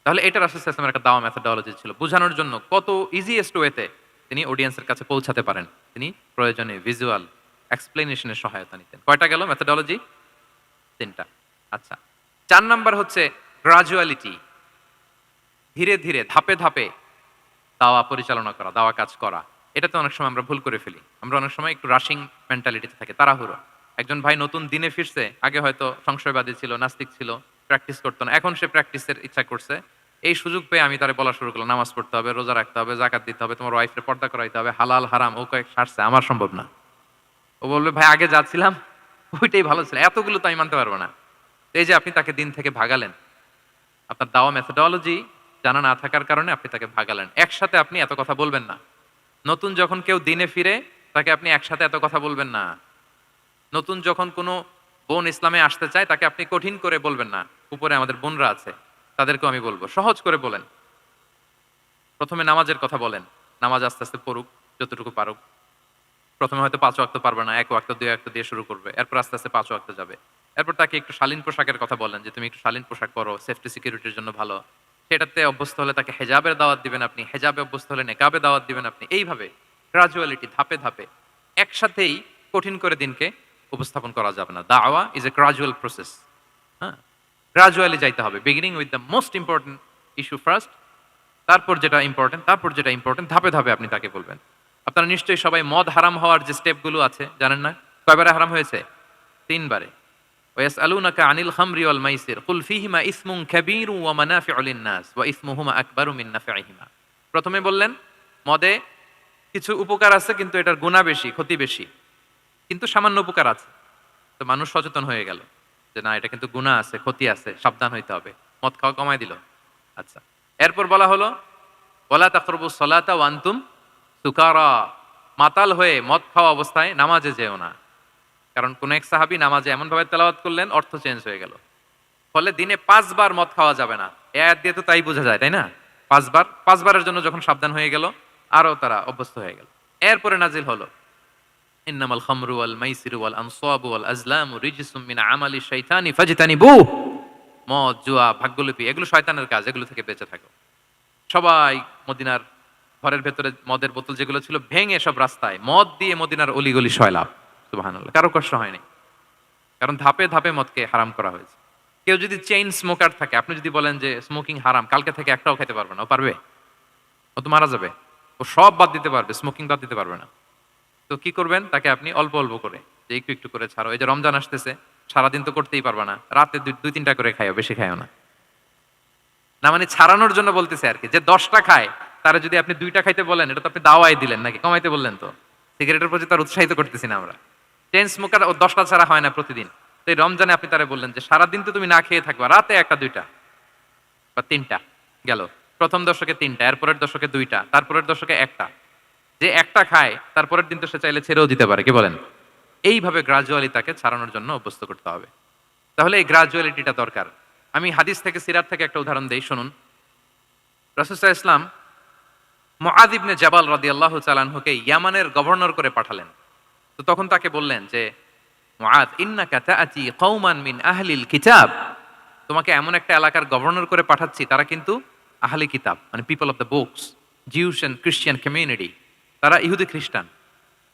তাহলে এটা রাসূল সাল্লাল্লাহু আলাইহি ওয়াসাল্লামের একটা দাওয়া মেথোডোলজি ছিল, বোঝানোর জন্য কত ইজিয়েস্ট ওয়েতে তিনি অডিয়েন্সের কাছে পৌঁছাতে পারেন। তিনি প্রয়োজনে ভিজুয়াল এক্সপ্লেনেশনের সহায়তা নিতেন। কয়টা গেল মেথোডোলজি? ৩টা। আচ্ছা, ৪ নাম্বার হচ্ছে গ্রাজুয়ালিটি। ধীরে ধীরে ধাপে ধাপে দাওয়া পরিচালনা করা, দাওয়া কাজ করা। এটাতে অনেক সময় আমরা ভুল করে ফেলি। আমরা অনেক সময় একটু রাশিং মেন্টালিটিতে থাকি, তাড়াহুড়ো। একজন ভাই নতুন দিনে ফিরছে, আগে হয়তো সংশয়বাদী ছিল, নাস্তিক ছিল, প্র্যাকটিস করতো না। এখন সে প্র্যাকটিসের ইচ্ছা করছে। এই সুযোগ পেয়ে আমি তারে বলা শুরু করলাম, নামাজ পড়তে হবে, রোজা রাখতে হবে, যাকাত দিতে হবে, তোমার ওয়াইফের পর্দা করাইতে হবে, হালাল হারাম ও কয়েক সারছে, আমার সম্ভব না। ও বলবে ভাই আগে যাচ্ছিলাম ওইটাই ভালো ছিল, এতগুলো তো আমি মানতে পারবো না। এই যে আপনি তাকে দিন থেকে ভাগালেন, আপনার দাওয়া মেথোডোলজি জানা না থাকার কারণে আপনি তাকে ভাগালেন। একসাথে আপনি এত কথা বলবেন না। নতুন যখন কেউ দিনে ফিরে তাকে আপনি একসাথে এত কথা বলবেন না। নতুন যখন কোনো বোন ইসলামে আসতে চায় তাকে আপনি কঠিন করে বলবেন না। উপরে আমাদের বোনরা আছে, তাদেরকেও আমি বলবো সহজ করে বলেন। প্রথমে নামাজের কথা বলেন, নামাজ আস্তে আস্তে পড়ুক, যতটুকু পারুক। প্রথমে হয়তো ৫ ওয়াক্ত পারবে না, ১ ওয়াক্ত ২ ওয়াক্ত দিয়ে শুরু করবে। এরপর আস্তে, আস্তে ৫ ওয়াক্ত যাবে। এরপর তাকে একটু শালীন পোশাকের কথা বললেন যে, "তুমি একটু শালীন পোশাক পরো, সেফটি সিকিউরিটির জন্য ভালো।" সেটাতে অভ্যস্ত হলে তাকে হেজাবের দাওয়াত দিবেন আপনি, হেজাবে অভ্যস্ত হলে নেকাবে দাওয়াত দিবেন আপনি। এইভাবে গ্রাজুয়ালিটি ধাপে, ধাপে একসাথেই কঠিন করে দিনকে উপস্থাপন করা যাবে না। দাওয়া ইজ এ গ্রাজুয়াল প্রসেস। হ্যাঁ? গ্রাজুয়ালি যাইতে হবে। Beginning with the most important issue first, তারপর যেটা ইম্পোর্টেন্ট, তারপর যেটা ইম্পোর্টেন্ট, ধাপে, ধাপে আপনি তাকে বলবেন। আপনারা নিশ্চয়ই সবাই মদ হারাম হওয়ার যে স্টেপগুলো আছে জানেন না? কয়বারে হারাম হয়েছে? ৩ বারে। ويسألونك عن الخمر والميسر قل فيهما إثم كبير ومنافع للناس وإثمهما أكبر من نفعهما। প্রথমে বললেন মদে কিছু উপকার আছে কিন্তু এটার গুনাহ বেশি, ক্ষতি বেশি। কিন্তু সামান্য উপকার আছে। তো মানুষ সচেতন হয়ে গেল যে না এটা কিন্তু গুনাহ আছে, ক্ষতি আছে, সাবধান হইতে হবে। মদ খাওয়া কমায় দিল। আচ্ছা। এরপর বলা হলো ওয়ালা তাকরাবুস সালাতা ওয়া আনতুম সুকারা। মাতাল হয়ে মদ খাওয়া অবস্থায় নামাজে যেও না। কারণ কোন এক সাহাবী নামাজে এমনভাবে তেলাওয়াত করলেন অর্থ চেঞ্জ হয়ে গেল। ফলে দিনে ৫ বার মদ খাওয়া যাবে না। এই আয়াত দিয়ে তো তাই বোঝা যায়, তাই না? ৫ বার, ৫ বারের জন্য যখন সাবধান হয়ে গেল, আরো তারা অভ্যস্ত হয়ে গেল। এরপরে নাজিল হলো ইন্নামাল খামরু ওয়াল মাইসিরু ওয়াল আনসাবু ওয়াল আজলামু রিজসুম মিন আমালি শাইতানি ফাজতানিবুহ। মদ, জুয়া, ভাগ্যলিপি এগুলো শয়তানের কাজ, এগুলো থেকে বেঁচে থাকো। সবাই মদিনার ঘরের ভেতরে মদের বোতল যেগুলো ছিল ভেঙে সব রাস্তায় মদ দিয়ে মদিনার অলিগলি সয়লাভ। সুবহানাল্লাহ। কারো কষ্ট হয়নি। কারণ ধাপে, ধাপে মদকে হারাম করা হয়েছে। কেউ যদি চেইন স্মোকার থাকে, আপনি যদি বলেন যে স্মোকিং হারাম, কালকে থেকে একটাও খেতে পারবে না। ও পারবে? ও তো মারা যাবে। ও সব বাদ দিতে পারবে, স্মোকিং বাদ দিতে পারবে না। তো কি করবেন? তাকে আপনি অল্প, অল্প করে যে একটু, একটু করে ছাড়ো। এই যে রমজান আসতেছে, সারাদিন তো করতেই পারবা না। রাতে ২-৩টা করে খাইও, বেশি খাইও না। না মানে ছাড়ানোর জন্য বলতেছে আরকি। যে ১০টা খায়, তারে যদি আপনি ২টা খাইতে বলেন, এটা তো আপনি দাওয়াই দিলেন নাকি? কমাইতে বললেন তো। সিগারেটের প্রতি তার উৎসাহিত করতেছি না আমরা। চেইন স্মোকার ও ১০টা ছাড়া হয় না প্রতিদিন। তো এই রমজানে আপনি তারে বললেন যে, "সারাদিন তো তুমি না খেয়ে থাকবা। রাতে ১টা ২টা বা ৩টা গেল। ১ম দশকে ৩টা, এরপরের দশকে ২টা, তারপরের দশকে ১টা। যে ১টা খায়, তারপরের দিন তো সে চাইলে ছেড়েও দিতে পারে। কি বলেন? এইভাবে গ্রাজুয়ালি তাকে ছাড়ানোর জন্য অভ্যস্ত করতে হবে। তাহলে এই গ্রাজুয়ালিটিটা দরকার। আমি হাদিস থেকে সিরাত থেকে একটা উদাহরণ দেই, শুনুন। রাসূল সাল্লাল্লাহু আলাইহি ওয়াসাল্লাম মুআয ইবনে জাবাল রাদিয়াল্লাহু তাআলা আনহুকে ইয়ামানের গভর্নর করে পাঠালেন। তো তখন তাকে বললেন যে, "মুআয ইন্নাকা তাআতি কওমান মিন আহলিল কিতাব।" তোমাকে এমন একটা এলাকার গভর্নর করে পাঠাচ্ছি, তারা কিন্তু আহলি কিতাব, মানে people of the books, Jews and Christian community. তারা ইহুদি খ্রিস্টান।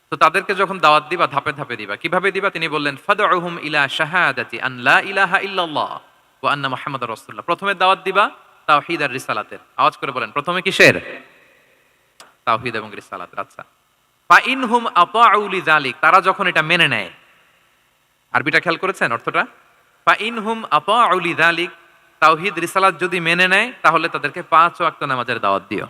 তো তাদেরকে যখন দাওয়াত দিবা ধাপে, ধাপে দিবা। কিভাবে দিবা? তিনি বললেন, "ফাদউহুম ইলা শাহাদাতি আন লা ইলাহা ইল্লাল্লাহ ওয়া আন্না মুহাম্মাদুর রাসূলুল্লাহ।" প্রথমে দাওয়াত দিবা তাওহীদ আর রিসালাতের। আওয়াজ করে বলেন, প্রথমে কিসের? তাওহীদ এবং রিসালাতের। আচ্ছা। ফা ইনহুম আতাউ লিযালিক, তারা যখন এটা মেনে নেয়। আরবিটা খেয়াল করেছেন অর্থটা? ফা ইনহুম আতাউ লিযালিক, তাওহীদ রিসালাত যদি মেনে নেয় তাহলে তাদেরকে ৫ ওয়াক্ত নামাজের দাওয়াত দিও।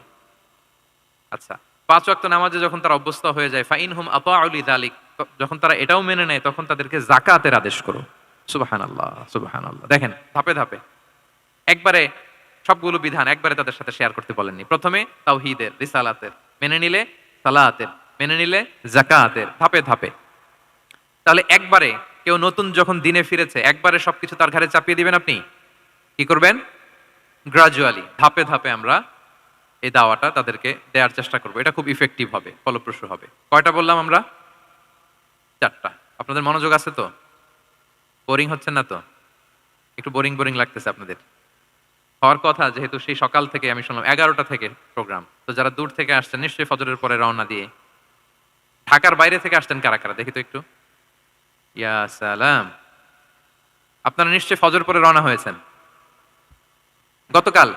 আচ্ছা। ৫ ওয়াক্ত নামাজে যখন তারা অভ্যস্ত হয়ে যায়, ফা ইনহুম আতাউ লিযালিক, যখন তারা এটাও মেনে নেয় তখন তাদেরকে যাকাতের আদেশ করো। সুবহানাল্লাহ, সুবহানাল্লাহ। দেখেন ধাপে, ধাপে একবারে সবগুলো বিধান একবারে তাদের সাথে শেয়ার করতে বলেননি। প্রথমে তাওহীদের, রিসালাতের, মেনে নিলে সালাতের, মেনে নিলে যাকাতের, ধাপে, ধাপে। তাহলে একবারে কেউ নতুন যখন দিনে ফিরেছে, একবারে সবকিছু তার ঘাড়ে চাপিয়ে দিবেন আপনি? কি করবেন? গ্রাজুয়ালি, ধাপে, ধাপে আমরা এই দাওয়াটা তাদেরকে দেয়ার চেষ্টা করব। এটা খুব ইফেক্টিভ হবে, ফলপ্রসূ হবে। কয়টা বললাম আমরা? ৪টা। আপনাদের মনোযোগ আছে তো? বোরিং হচ্ছেন না তো? একটু বোরিং, বোরিং লাগতেছে আপনাদের? হওয়ার কথা, যেহেতু সেই সকাল থেকে আমি শুনলাম ১১টা থেকে প্রোগ্রাম। তো যারা দূর থেকে আসছেন নিশ্চয়ই ফজরের পরে রওনা দিয়ে। ঢাকার বাইরে থেকে আসছেন কারা, কারা? দেখি তো একটু। ইয়া সালাম! আপনারা নিশ্চয়ই ফজর পরে রওনা হয়েছেন। গতকাল?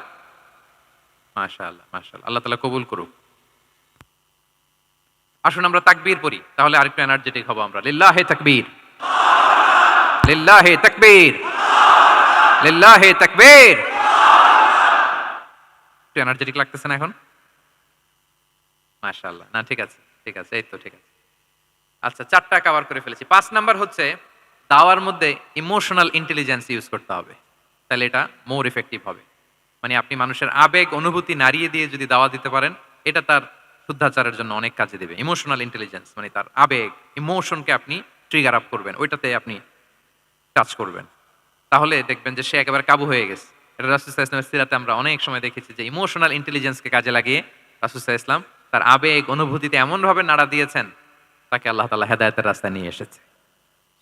মাশাআল্লাহ, মাশাআল্লাহ। আল্লাহ তাআলা কবুল করুক। আসুন আমরা তাকবীর পড়ি। তাহলে আরেকটু এনার্জেটিক হবো আমরা। লিল্লাহি তাকবীর। লিল্লাহি তাকবীর। লিল্লাহি তাকবীর। একটু এনার্জেটিক লাগতেছে না এখন? মাশাআল্লাহ। না ঠিক আছে, ঠিক আছে। এই তো ঠিক আছে। আচ্ছা ৪টা কভার করে ফেলেছি। ৫ নাম্বার হচ্ছে দাওয়ার মধ্যে ইমোশনাল ইন্টেলিজেন্স ইউজ করতে হবে। তাহলে এটা মোর ইফেক্টিভ হবে। মানে আপনি মানুষের আবেগ অনুভূতি নাড়িয়ে দিয়ে যদি দাওয়া দিতে পারেন, এটা তার শুদ্ধাচারের জন্য অনেক কাজে দিবে। ইমোশনাল ইন্টেলিজেন্স মানে তার আবেগ, ইমোশনকে আপনি ট্রিগার আপ করবেন। ওইটাতে আপনি টাচ করবেন। তাহলে দেখবেন যে সে একেবারে কাবু হয়ে গেছে। এটা রাসূল সাল্লাল্লাহু আলাইহি ওয়াসাল্লামের সিরাতে আমরা অনেক সময় দেখেছি যে ইমোশনাল ইন্টেলিজেন্সকে কাজে লাগিয়ে রাসূল সাল্লাল্লাহু আলাইহি ওয়াসাল্লাম তার আবেগ অনুভূতিতে এমনভাবে নাড়া দিয়েছেন, তাকে আল্লাহ তাআলা হেদায়েতের রাস্তায় নিয়ে এসেছে।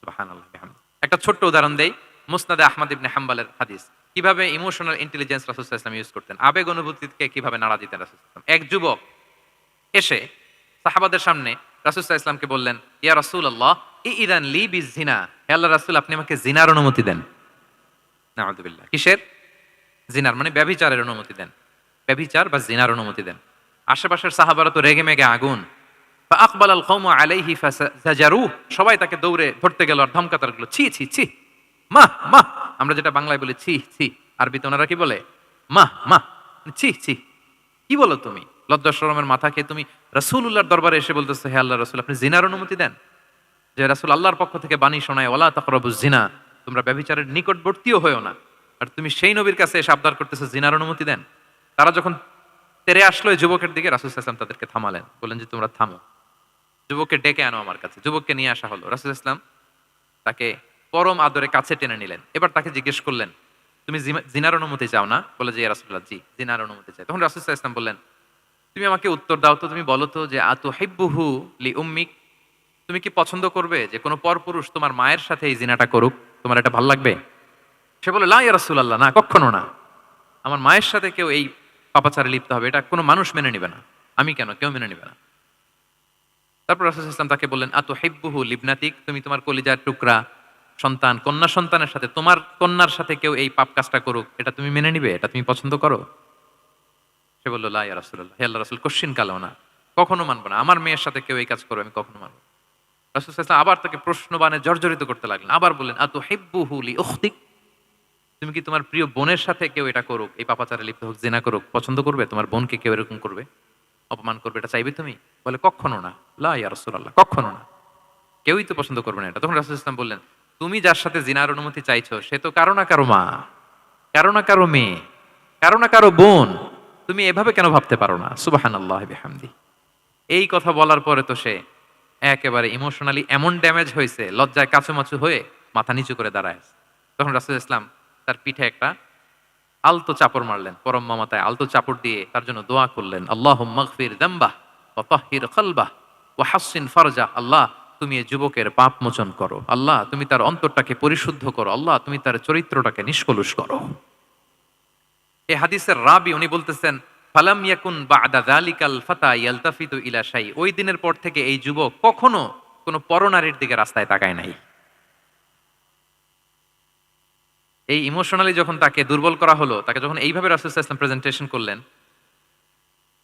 সুবহানাল্লাহ বিহামদিহি। একটা ছোট্ট উদাহরণ দেই, মুসনাদে আহমদ ইবনে হাম্বলের হাদিস। কিভাবে ইমোশনাল ইন্টেলিজেন্স রাসূল সাল্লাল্লাহু আলাইহি ওয়াসাল্লাম ইউজ করতেন, আবেগ অনুভূতিকে কিভাবে নাড়া দিতেন রাসূল সাল্লাল্লাহু আলাইহি ওয়াসাল্লাম। এক যুবক এসে সাহাবাদের সামনে রাসূল সাল্লাল্লাহু আলাইহি ওয়াসাল্লামকে বললেন, ইয়া রাসূলুল্লাহ ইযান লি বিয-যিনা, হে আল্লাহর রাসূল আপনি আমাকে জিনার অনুমতি দেন। নাউযুবিল্লাহ। কিসের? জিনার মানে ব্যভিচারের অনুমতি দেন। ব্যভিচার বা জিনার অনুমতি দেন। আশেপাশের সাহাবারা তো রেগে মেগে আগুন। ফাআকবাল আল কওমু আলাইহি ফাজাজারুহ, সবাই তাকে দৌড়ে ধরতে গেল আর ধমকাতে লাগলো, ছি ছি ছি, মাহ মাহ। আমরা যেটা বাংলায় বলি ছি ছি, আরবিতে ওনারা কি বলে? মাহ মাহ, ছি ছি। কি বলো তুমি? লজ্জা শরমের মাথা খেয়ে তুমি রাসূলুল্লাহর দরবারে এসে বলতেছো, হে আল্লাহর রাসূল আপনি জিনার অনুমতি দেন? যে রাসূল আল্লাহর পক্ষ থেকে বাণী শোনায়, ওয়ালা তাকরাবুজ জিনা, তোমরা ব্যভিচারের নিকটবর্তীও হয়ো না। আর তুমি সেই নবীর কাছে এসে আবদার করতেছো জিনার অনুমতি দেন? তারা যখন তেরে আসলো এই যুবকের দিকে, রাসূল সাল্লাল্লাহু আলাইহি ওয়াসাল্লাম তাদেরকে থামালেন, বললেন যে তোমরা থামো, যুবককে ডেকে আনো আমার কাছে। যুবককে নিয়ে আসা হলো। রাসূল সাল্লাল্লাহু আলাইহি ওয়াসাল্লাম তাকে পরম আদরে কাছে টেনে নিলেন। এবার তাকে জিজ্ঞেস করলেন, তুমি জিনার অনুমতি চাও না? বলে যে ইয়া রাসূলুল্লাহ জি, জিনার অনুমতি চাই। তখন রাসূল সাল্লাল্লাহু আলাইহি ওয়াসাল্লাম বললেন, তুমি আমাকে উত্তর দাও তো, তুমি বলো তো যে আতুহিব্বুহু লি উম্মিক, তুমি কি পছন্দ করবে যে কোনো পরপুরুষ তোমার মায়ের সাথে এই জিনাটা করুক? তোমার এটা ভাল লাগবে? সে বলে লা ইয়া রাসূলুল্লাহ, না কখনো না। আমার মায়ের সাথে কেউ এই পাপাচারে লিপ্ত হবে, এটা কোনো মানুষ মেনে নিবে না। আমি কেন, কেউ মেনে নিবে না। তারপর রাসূল সাল্লাল্লাহু আলাইহি ওয়াসাল্লাম তাকে বললেন, আতুহিব্বুহু লিবনাতিক, তুমি তোমার কলিজার টুকরা সন্তান, কন্যা সন্তানের সাথে, তোমার কন্যার সাথে কেউ এই পাপ কাজটা করুক, এটা তুমি মেনে নিবে? এটা তুমি পছন্দ করো? সে বলল, লা ইয়া রাসূলুল্লাহ, হে আল্লাহর রাসূল কশ্চিন কালেও না, কখনো মানব না। আমার মেয়ের সাথে কেউ এই কাজ করবে, আমি কখনো মানব না। রাসূল সাল্লাল্লাহু আলাইহি ওয়াসাল্লাম আবার তাকে প্রশ্নবাণে জর্জরিত করতে লাগলেন। আবার বললেন, আতুহিব্বুহু লি উখতিক, তুমি কি তোমার প্রিয় বোনের সাথে কেউ এটা করুক, এই পাপাচারে লিপ্ত হোক, জিনা করুক, পছন্দ করবে? তোমার বোনকে কেউ এরকম করবে, অপমান করবে, এটা চাইবে তুমি? বলে কখনো না, লা ইয়া রাসূলুল্লাহ, কখনো না, কেউই তো পছন্দ করবে না এটা। তখন রাসূল সাল্লাল্লাহু আলাইহি ওয়াসাল্লাম বললেন, তুমি যার সাথে জিনার অনুমতি চাইছো সে তো কারো না কারো মা, কারো না কারো মেয়ে, কারো না কারো বোন। তুমি এভাবে কেন ভাবতে পারো না? সুবহানাল্লাহি বিহামদিহি। এই কথা বলার পরে তো সে একেবারে ইমোশনালি এমন ড্যামেজ হয়েছে, লজ্জায় কাঁচুমাচু হয়ে মাথা নিচু করে দাঁড়ায় আছে। তখন রাসূল ইসলাম তার পিঠে একটা আলতো চাপড় মারলেন, পরম মমতায় আলতো চাপড় দিয়ে তার জন্য দোয়া করলেন, আল্লাহুম্মা গফির যামবাহ ওয়া তাহহির কলবাহ ওয়া হাসসিন ফারজাহ। আল্লাহ তুমি এই যুবকের পাপ মোচন করো, আল্লাহ তুমি তার অন্তরটাকে পরিশুদ্ধ করো, আল্লাহ তুমি তার চরিত্রটাকে নিষ্কলুষ করো। এই হাদিসের রাবি উনি বলতেছেন, ফালাম ইয়াকুন বা'দা যালিকাল ফাতা ইয়ালতাফিতু ইলা শাই, ওই দিনের পর থেকে এই যুবক কখনো কোনো পরনারীর দিকে রাস্তায় তাকায় নাই। এই ইমোশনালি যখন তাকে দুর্বল করা হলো, তাকে যখন এইভাবে রাসূল সাল্লাল্লাহু আলাইহি ওয়াসাল্লাম প্রেজেন্টেশন করলেন,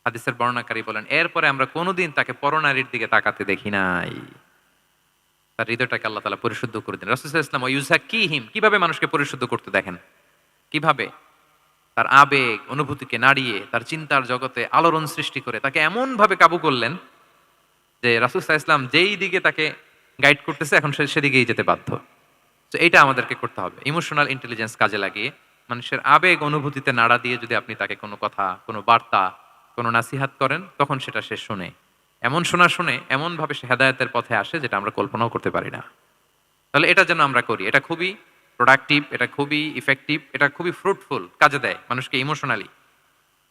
হাদিসের বর্ণনাকারী বলেন এরপরে আমরা কোনোদিন তাকে পরনারীর দিকে তাকাতে দেখি নাই। তার হৃদয়টাকে আল্লাহ তাআলা পরিশুদ্ধ করে দিলেন। রাসূল সাল্লাল্লাহু আলাইহি ওয়াসাল্লাম ওয়া ইউযাক্কিহিম, কিভাবে মানুষকে পরিশুদ্ধ করতে দেখেন, কিভাবে তার আবেগ অনুভূতিকে নাড়িয়ে তার চিন্তার জগতে আলোড়ন সৃষ্টি করে তাকে এমন ভাবে কাবু করলেন যে রাসূল সাল্লাল্লাহু আলাইহি ওয়াসাল্লাম যেই দিকে তাকে গাইড করতেছে এখন সে সেদিকেই যেতে বাধ্য। তো এইটা আমাদেরকে করতে হবে, ইমোশনাল ইন্টেলিজেন্স কাজে লাগিয়ে মানুষের আবেগ অনুভূতিতে নাড়া দিয়ে যদি আপনি তাকে কোনো কথা, কোনো বার্তা, কোনো নাসিহাত করেন, তখন সেটা সে শুনে। এমন শোনা শুনে এমন ভাবে সে হেদায়েতের পথে আসে যেটা আমরা কল্পনাও করতে পারি না। তাহলে এটা যেন আমরা করি, এটা খুবই প্রোডাক্টিভ, এটা খুবই ইফেক্টিভ, এটা খুবই ফ্রুটফুল, কাজে দেয় মানুষকে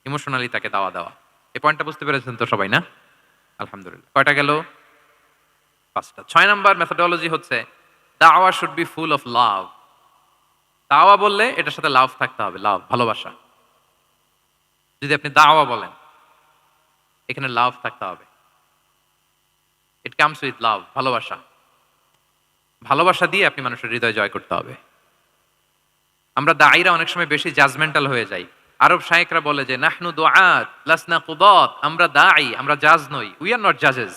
ইমোশনালি তাকে দাওয়া দেওয়া। এই পয়েন্টটা বুঝতে পেরেছেন তো সবাই, না? আলহামদুলিল্লাহ। কয়টা গেল? 5টা। 6 নাম্বার মেথোডোলজি হচ্ছে দাওয়া should be full of love. দাওয়া বললে এটার সাথে লাভ থাকতে হবে, লাভ, ভালোবাসা। যদি আপনি দাওয়া বলেন, এখানে লাভ থাকতে হবে। ইট কামস উইথ লাভ, ভালোবাসা। ভালোবাসা দিয়ে আপনি মানুষের হৃদয় জয় করতে হবে। আমরা দায়ীরা অনেক সময় বেশি জাজমেন্টাল হয়ে যাই। আরব শায়েখরা বলে যে নাহনু দুআত লাসনা কুদাত, আমরা দায়ী, আমরা জাজ নই, উই আর নট জাজেস।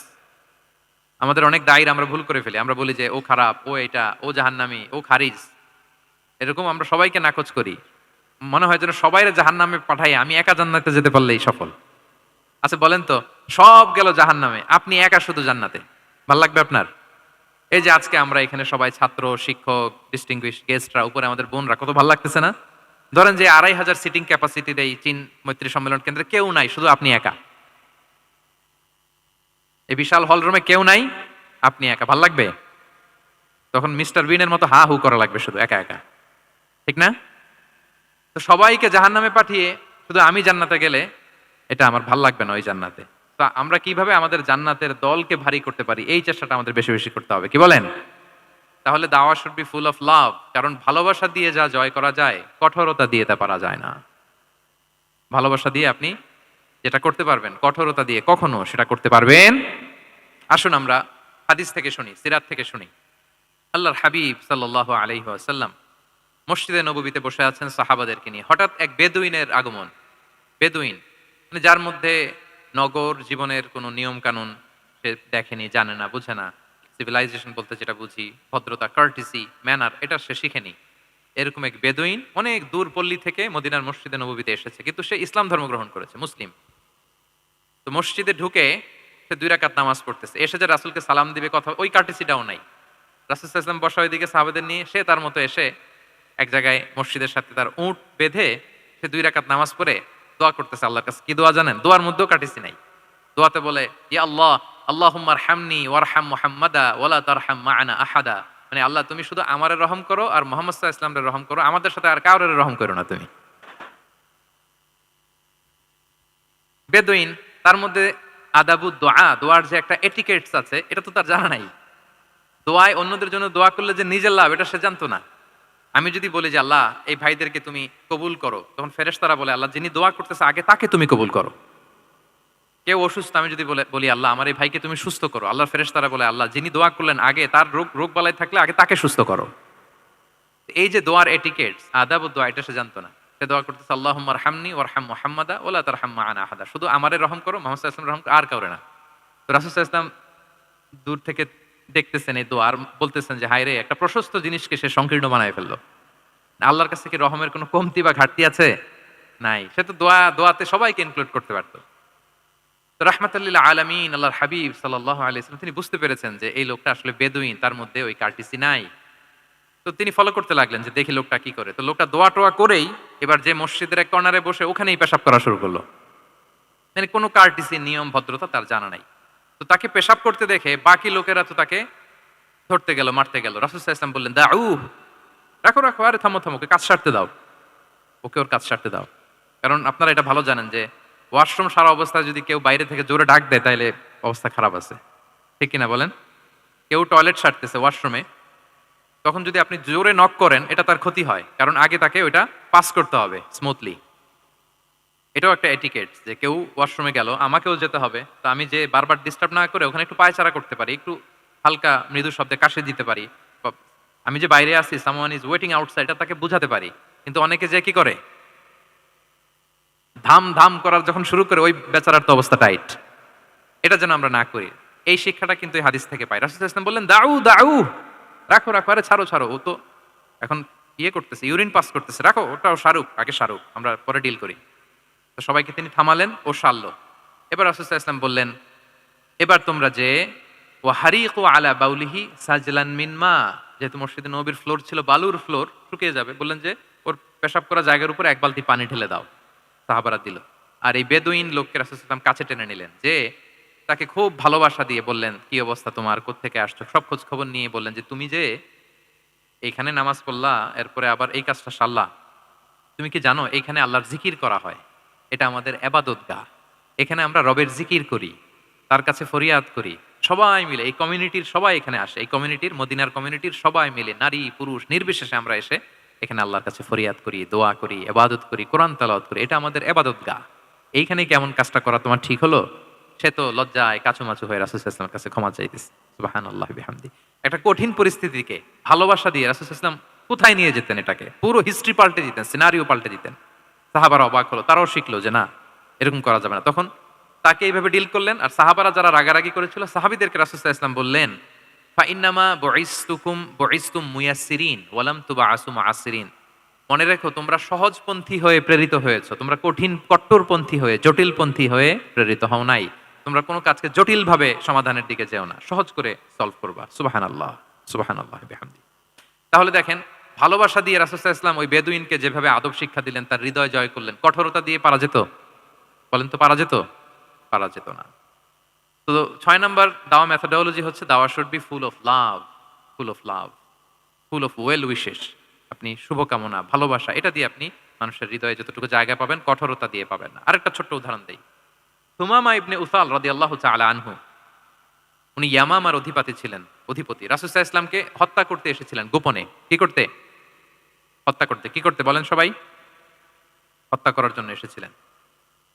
আমাদের অনেক দায়ীরা আমরা ভুল করে ফেলি, আমরা বলি যে ও খারাপ, ও এটা, ও জাহান্নামী, ও খারিজ, এরকম আমরা সবাইকে নাকচ করি। মনে হয় যেন সবাইরে জাহান্নামে পাঠাই, আমি একা জান্নাতে যেতে পারলেই সফল। আচ্ছা বলেন তো, সব গেল জাহান্নামে, আপনি একা শুধু জান্নাতে, ভাল লাগবে আপনার? এই যে আজকে আমরা এখানে সবাই ছাত্র, শিক্ষক, ডিস্টিংগুইশ গেস্টরা, উপরে আমাদের বোনরা, কত ভালো লাগতেছে না? ধরেন যে 2500 সিটিং ক্যাপাসিটির এই চীন মৈত্রী সম্মেলন কেন্দ্রে কেউ নাই, শুধু আপনি একা। এই বিশাল হল রুমে কেউ নাই, আপনি একা, ভাল লাগবে? তখন মিস্টার বিনের মতো হা হু করা লাগবে শুধু একা একা, ঠিক না? তো সবাইকে জাহান্নামে পাঠিয়ে শুধু আমি জান্নাতে গেলে এটা আমার ভাল লাগবে না ওই জান্নাতে। তা আমরা কিভাবে আমাদের জান্নাতের দলকে ভারী করতে পারি, এই চেষ্টাটা আমাদের বেশি বেশি করতে হবে, কি বলেন? তাহলে দাওয়া should be full of love, কারণ ভালোবাসা দিয়ে যা জয় করা যায়, কঠোরতা দিয়ে তা পারা যায় না। ভালোবাসা দিয়ে আপনি যেটা করতে পারবেন, কঠোরতা দিয়ে কখনো সেটা করতে পারবেন। আসুন আমরা হাদিস থেকে শুনি, সিরাত থেকে শুনি। আল্লাহর হাবিব সাল্লাল্লাহু আলাইহি ওয়াসাল্লাম মসজিদে নববীতে বসে আছেন সাহাবাদেরকে নিয়ে। হঠাৎ এক বেদুইনের আগমন। বেদুইন মানে যার মধ্যে নগর জীবনের কোনো নিয়ম কানুন সে দেখেনি, জানে না, বুঝে না। সিভিলাইজেশন বলতে যেটা বুঝি, ভদ্রতা, কার্টিসি, ম্যানার, এটা সে শিখেনি। এরকম এক বেদুইন অনেক দূর পল্লী থেকে মদিনার মসজিদে নববীতে এসেছে, কিন্তু সে ইসলাম ধর্ম গ্রহণ করেছে, মুসলিম। তো মসজিদে ঢুকে সে 2 রাকাত নামাজ পড়তেছে। এসে যে রাসূলকে সালাম দিবে, কথা, ওই কার্টিসিটাও নাই। রাসূল সাল্লাল্লাহু আলাইহি ওয়াসাল্লাম বসা ওইদিকে, সাহাবাদের নিয়ে সে তার মতো এসে এক জায়গায় মসজিদের সাথে তার উট বেঁধে সে 2 রাকাত নামাজ পড়ে দোয়া করতেছে আল্লাহর কাছে। কি দোয়া জানেন? দোয়ার মধ্যেও কাটিসি নাই। দোয়াতে বলে, ইয়া আল্লাহ, আল্লাহুম্মা আরহামনি ওয়ারহাম মুহাম্মাদা ওয়ালা তারহাম মা'ানা আহাদা। মানে আল্লাহ, তুমি শুধু আমারে রহম করো আর মুহাম্মদ সাল্লাল্লাহু আলাইহি ওয়াসাল্লামের রহম করো, আমাদের সাথে আর কাউরে রহম করো না তুমি। বেদুইন, তার মধ্যে আদাবুদ দোয়া, দোয়ার যে একটা এটিকেটস আছে, এটা তো তার জানা নাই। দোয়ায় অন্যদের জন্য দোয়া করলে যে নিজের লাভ, এটা সে জানতো না। আমি যদি বলি যে আল্লাহ এই ভাইদেরকে তুমি কবুল করো, তখন ফেরেশতারা বলে আল্লাহ যিনি দোয়া করতেছে আগে তাকে তুমি কবুল করো। কেউ অসুস্থ, আমি যদি বলি আল্লাহ আমার এই ভাইকে তুমি সুস্থ করো, আল্লাহর ফেরেশতারা বলে আল্লাহ যিনি দোয়া করলেন আগে তার রোগ বালাই থাকলে আগে তাকে সুস্থ করো। এই যে দোয়ার এটিকেটস, আদাব দোয়া, এটা সে জানতো না। সে দোয়া করতেছে আল্লাহুম্মা আরহামনি ওয়ারহাম মুহাম্মাদা ওয়ালা তারহাম মা'ানা আহাদা, শুধু আমারে রহম করো, মুহাম্মদ সাল্লাল্লাহু আলাইহি ওয়াসাল্লাম রহম করো, আর কাউরে না। তো রাসূল সাল্লাল্লাহু আলাইহি ওয়াসাল্লাম দূর থেকে দেখতেছেন এই দোয়া আর বলতেছেন যে হায় রে, একটা প্রশস্ত জিনিসকে সে সংকীর্ণ বানায় ফেললো। আল্লাহর কাছে কি রহমের কোনো কমতি বা ঘাটতি আছে? নাই। সে তো দোয়াতে সবাইকে ইনক্লুড করতে পারত। তো রাহমাতাল লিল আলামিন আল্লাহর হাবিব সাল্লাল্লাহু আলাইহি ওয়াসাল্লাম তিনি বুঝতে পেরেছেন যে এই লোকটা আসলে বেদুইন, তার মধ্যে ওই কার্টিসি নাই। তো তিনি ফলো করতে লাগলেন যে দেখি লোকটা কি করে। তো লোকটা দোয়া টোয়া করেই এবার যে মসজিদের এক কর্নারে বসে ওখানেই পেশাব করা শুরু করলো। মানে কোনো কার্টিসি, নিয়ম, ভদ্রতা তার জানা নাই। তো তাকে পেশাব করতে দেখে বাকি লোকেরা তো তাকে ধরতে গেল, মারতে গেল। রাসূল সাল্লাল্লাহু আলাইহি ওয়াসাল্লাম বললেন, দাউ, রাখো রাখো, আরে থামো থামো, ওকে কাজ সারতে দাও, ওকে ওর কাজ সারতে দাও। কারণ আপনারা এটা ভালো জানেন যে ওয়াশরুম সারা অবস্থায় যদি কেউ বাইরে থেকে জোরে ডাক দেয় তাহলে অবস্থা খারাপ আছে, ঠিক কিনা বলেন? কেউ টয়লেট সারতেছে ওয়াশরুমে, তখন যদি আপনি জোরে নক করেন এটা তার ক্ষতি হয়, কারণ আগে তাকে ওইটা পাস করতে হবে স্মুথলি। এটাও একটা এটিকেট যে কেউ ওয়াশরুমে গেল, আমাকেও যেতে হবে, তো আমি যে বারবার ডিস্টার্ব না করে ওখানে একটু পায়চারা করতে পারি, একটু হালকা মৃদু শব্দে কাশি দিতে পারি, বা আমি যে বাইরে আছি, সামওয়ান ইজ ওয়েটিং আউটসাইড, এটা তাকে বুঝাতে পারি। কিন্তু অনেকে যে কি করে, ধাম ধাম করার যখন শুরু করে ওই বেচারার তো অবস্থা টাইট। এটা যেন আমরা না করি, এই শিক্ষাটা কিন্তু এই হাদিস থেকে পাই। রাসূল সাল্লাল্লাহু আলাইহি ওয়াসাল্লাম বললেন, দাউ দাউ, রাখো রাখো, আরে ছাড়ো ছাড়ো, ও তো এখন ইয়ে করতেছে, ইউরিন পাস করতেছে, রাখো, ওটাও সারুক, আগে সারুক, আমরা পরে ডিল করি। তো সবাইকে তিনি থামালেন, ও সারলো। এবার রাসূল সাল্লাল্লাহু আলাইহি ওয়াসাল্লাম বললেন, এবার তোমরা যে ওয়া হারিকু আলা বাউলিহি সাজলান মিন মা, যেহেতু মসজিদে নববীর ফ্লোর ছিল বালুর ফ্লোর, শুকিয়ে যাবে, বললেন যে ওর পেশাব করা জায়গার উপরে 1 বালতি পানি ঢেলে দাও। সাহাবারা দিল। আর এই বেদুইন লোককে রাসূল সাল্লাল্লাহু আলাইহি ওয়াসাল্লাম কাছে টেনে নিলেন, যে তাকে খুব ভালোবাসা দিয়ে বললেন, কি অবস্থা তোমার, কোত্থেকে আসছো, সব খোঁজ খবর নিয়ে বললেন যে তুমি যে এইখানে নামাজ পড়লা, এরপরে আবার এই কাজটা সারলা, তুমি কি জানো এইখানে আল্লাহর জিকির করা হয়, এটা আমাদের এবাদতগাহ, এখানে আমরা রবের জিকির করি, তার কাছে ফরিয়াদ করি, সবাই মিলে, এই কমিউনিটির সবাই এখানে আসে, এই কমিউনিটির, মদিনার কমিউনিটির সবাই মিলে, নারী পুরুষ নির্বিশেষে আমরা এসে এখানে আল্লাহর কাছে ফরিয়াদ করি, দোয়া করি, এবাদত করি, কোরআন তেলাওয়াত করি, এটা আমাদের এবাদতগাহ। এইখানে কেমন কাজটা করা তোমার ঠিক হলো? সে তো লজ্জায় কাচুমাচু হয়ে রাসূল সাল্লাল্লাহু আলাইহি ওয়াসাল্লামের কাছে ক্ষমা চাইতেছে। সুবহানাল্লাহি বিহামদি। একটা কঠিন পরিস্থিতিকে ভালোবাসা দিয়ে রাসূল সাল্লাল্লাহু আলাইহি ওয়াসাল্লাম কোথায় নিয়ে যেতেন, এটাকে পুরো হিস্ট্রি পাল্টে দিতেন, সিনারিও পাল্টে দিতেন। সাহাবারা অবাক হলো, তারাও শিখলো যে না, এরকম করা যাবে না। তখন তাকে এইভাবে ডিল করলেন। আর সাহাবারা যারা রাগারাগি করেছিল, সাহাবীদেরকে রাসূল সাল্লাল্লাহু আলাইহি ওয়াসাল্লাম বললেন, ফাইন্নামা বুইসতুম মুয়াসসিরিন ওয়া লাম তুবআসু মুআসসিরিন। মনে রেখো, তোমরা সহজপন্থী হয়ে প্রেরিত হয়েছো, তোমরা কঠিন কট্টরপন্থী হয়ে, জটিলপন্থী হয়ে প্রেরিত হও নাই। তোমরা কোনো কাজকে জটিলভাবে সমাধানের দিকে যেও না, সহজ করে সলভ করবা। সুবহানাল্লাহ, সুবহানাল্লাহি বিহামদি। তাহলে দেখেন, ভালোবাসা দিয়ে রাসূল সাল্লাল্লাহু আলাইহি ওয়াসাল্লাম ওই বেদুইনকে যেভাবে আদব শিক্ষা দিলেন, তার হৃদয় জয় করলেন, কঠোরতা দিয়ে পারা যেত? বলেন তো পারা যেত? পারা যেত না। তো 6 নাম্বার দাওয়া মেথোডোলজি হচ্ছে, দাওয়া should be full of love, full of love, full of well wishes. আপনি শুভকামনা, ভালোবাসা, এটা দিয়ে আপনি মানুষের হৃদয়ে যতটুকু জায়গা পাবেন, কঠোরতা দিয়ে পাবেন না। আরেকটা ছোট্ট উদাহরণ দেই। সুমামা ইবনে উসাল রাদিয়াল্লাহু তাআলা আনহু, উনি ইয়ামামার অধিপতি। রাসূল সাল্লাল্লাহু আলাইহি ওয়াসাল্লামকে হত্যা করতে এসেছিলেন গোপনে। কি করতে? হত্যা করতে। কি করতে বলেন সবাই? হত্যা করার জন্য এসেছিলেন।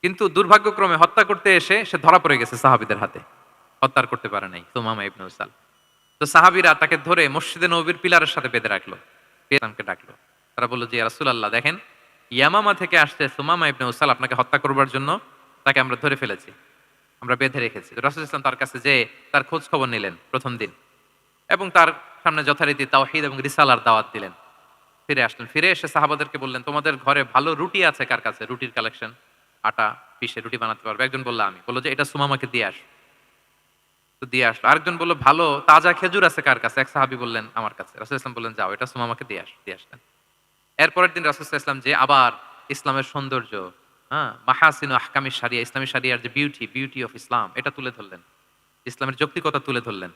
কিন্তু দুর্ভাগ্যক্রমে হত্যা করতে এসে সে ধরা পড়ে গেছে সাহাবীদের হাতে। হত্যা আর করতে পারে নাই সুমামা ইবনে উসাল। তো সাহাবীরা তাকে ধরে মসজিদে নববীর পিলারের সাথে বেঁধে রাখলো। ইসলামকে ডাকলো। তারা বলল যে, ইয়া রাসূলুল্লাহ দেখেন, ইয়ামামা থেকে আসছে সুমামা ইবনে উসাল আপনাকে হত্যা করবার জন্য, তাকে আমরা ধরে ফেলেছি। আমরা বেঁধে রেখেছি। রাসূল ইসলাম তার কাছে যেয়ে তার খোঁজ খবর নিলেন প্রথম দিন এবং তার সামনে যথারীতি তাওহীদ এবং রিসালার দাওয়াত দিলেন। ফিরে আসলেন। ফিরে এসে সাহাবাদেরকে বললেন, তোমাদের ঘরে ভালো রুটি আছে কার কাছে? রুটির কালেকশন, আটা পিষে রুটি বানাতে পারবে। একজন বলল আমি। বলল যে এটা সুমামাকে দিয়ে আস। তো দিয়ে আসলো। আরেকজন বলল ভালো তাজা খেজুর আছে কার কাছে? এক সাহাবী বললেন আমার কাছে। রাসূল ইসলাম বললেন যাও এটা সুমামাকে দিয়ে আস। দিয়ে আসলেন। এরপরের দিন রাসূল সাল্লাল্লাহু আলাইহি ওয়াসাল্লাম যে আবার ইসলামের সৌন্দর্য, হ্যাঁ, মাহাসিনু আহকামি শারিয়া, ইসলামী শারিয়ার যে বিউটি অফ ইসলাম, এটা তুলে ধরলেন। ইসলামের যৌক্তিকতা তুলে ধরলেন।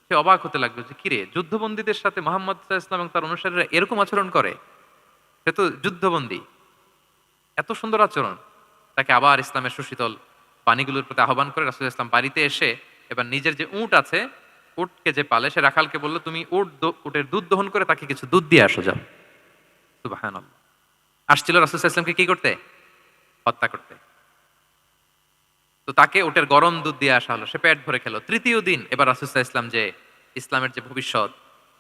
সে অবাক হতে লাগলো যে কিরে, যুদ্ধবন্দীদের সাথে মুহাম্মদ সাল্লাল্লাহু আলাইহি ওয়াসাল্লাম এবং তার অনুসারীরা এরকম আচরণ করে? সে তো যুদ্ধবন্দী, এত সুন্দর আচরণ। তাকে আবার ইসলামের সুশীতল বাণীগুলোর প্রতি আহ্বান করে রাসূল ইসলাম বাড়িতে এসে এবার নিজের যে উট আছে, উটকে যে পালে, সে রাখালকে বলল তুমি উটের দুধ দহন করে তাকে কিছু দুধ দিয়ে আসো যাও। সুবহানাল্লাহ। আসছিল রাসূল সাল্লাল্লাহু আলাইহি ওয়াসাল্লামকে কি করতে? হত্যা করতে। তো তাকে উটের গরম দুধ দিয়ে আসা হলো। সে পেট ভরে খেলো। তৃতীয় দিন এবার রাসূল সাল্লাল্লাহু আলাইহি ওয়াসাল্লাম যে ইসলামের যে ভবিষ্যৎ,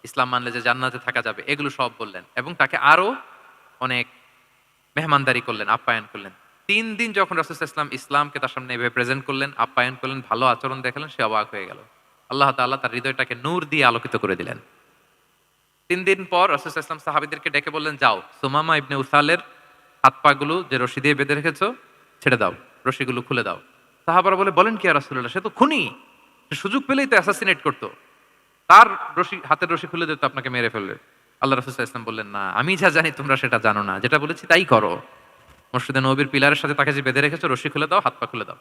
ইসলাম মানলে যে জান্নাতে থাকা যাবে, এগুলো সব বললেন এবং তাকে আরো অনেক মেহমানদারি করলেন, আপ্যায়ন করলেন। ৩ দিন যখন রাসূল সাল্লাল্লাহু আলাইহি ওয়াসাল্লাম ইসলামকে তার সামনে এভাবে প্রেজেন্ট করলেন, আপ্যায়ন করলেন, ভালো আচরণ দেখালেন, সে অবাক হয়ে গেল। আল্লাহ তাআলা তার হৃদয়টাকে নূর দিয়ে আলোকিত করে দিলেন। ৩ দিন পর রাসূল সাল্লাল্লাহু আলাইহি ওয়াসাল্লাম সাহাবীদেরকে ডেকে বললেন, যাও সুমামা ইবনে উসালের হাত পা গুলো যে রশি দিয়ে বেঁধে রেখেছো ছেড়ে দাও, রশিগুলো খুলে দাও। সাহাবারা বলেন কি ইয়া রাসূলুল্লাহ, সে তো খুনি, সে সুযোগ পেলেই তো অ্যাসাসিনেট করতো, তার হাতের রশি খুলে দিত আপনাকে মেরে ফেলবে। আল্লাহ রাসূল সাল্লাল্লাহু আলাইহি ওয়াসাল্লাম বললেন, না, আমি যা জানি তোমরা সেটা জানো না, যেটা বলেছি তাই করো। মসজিদে নববীর পিলারের সাথে তাকে যে বেঁধে রেখেছো, রশি খুলে দাও, হাত পা খুলে দাও।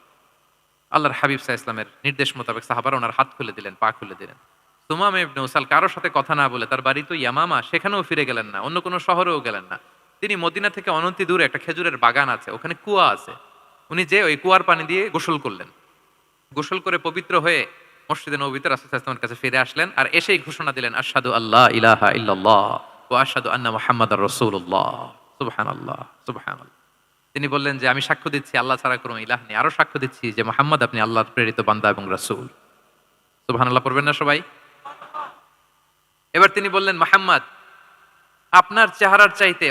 আল্লাহর হাবিব সাল্লাল্লাহু আলাইহি ওয়াসাল্লামের নির্দেশ মোতাবেক সাহাবারা ওনার হাত খুলে দিলেন, পা খুলে দিলেন। সুমামা ইবনে উসাল কারোর সাথে কথা না বলে, তার বাড়ি তো ইয়ামামা, সেখানেও ফিরে গেলেন না, অন্য কোনো শহরেও গেলেন না। তিনি মদিনা থেকে অনতি দূরে একটা খেজুরের বাগান আছে, ওখানে কুয়া আছে, উনি যে ওই কুয়ার পানি দিয়ে গোসল করলেন। গোসল করে পবিত্র হয়ে মসজিদে নববীতে রাসূল সাল্লাল্লাহু আলাইহি ওয়াসাল্লামের কাছে ফিরে আসলেন আর এসেই ঘোষণা দিলেন, আশহাদু আল্লা ইলাহা ইল্লাল্লাহ ওয়া আশহাদু আন্না মুহাম্মাদার রাসূলুল্লাহ। সুবহানাল্লাহ, সুবহানাল্লাহ। তিনি বললেন যে আমি সাক্ষ্য দিচ্ছি আল্লাহ ছাড়া কোনো ইলাহ নেই, আরো সাক্ষ্য দিচ্ছি যে মুহাম্মদ আপনি আল্লাহর প্রেরিত বান্দা এবং রাসূল। সুবহানাল্লাহ পড়বেন না সবাই? এবার তিনি বললেন, মুহাম্মদ, আপনার চেহারার চাইতে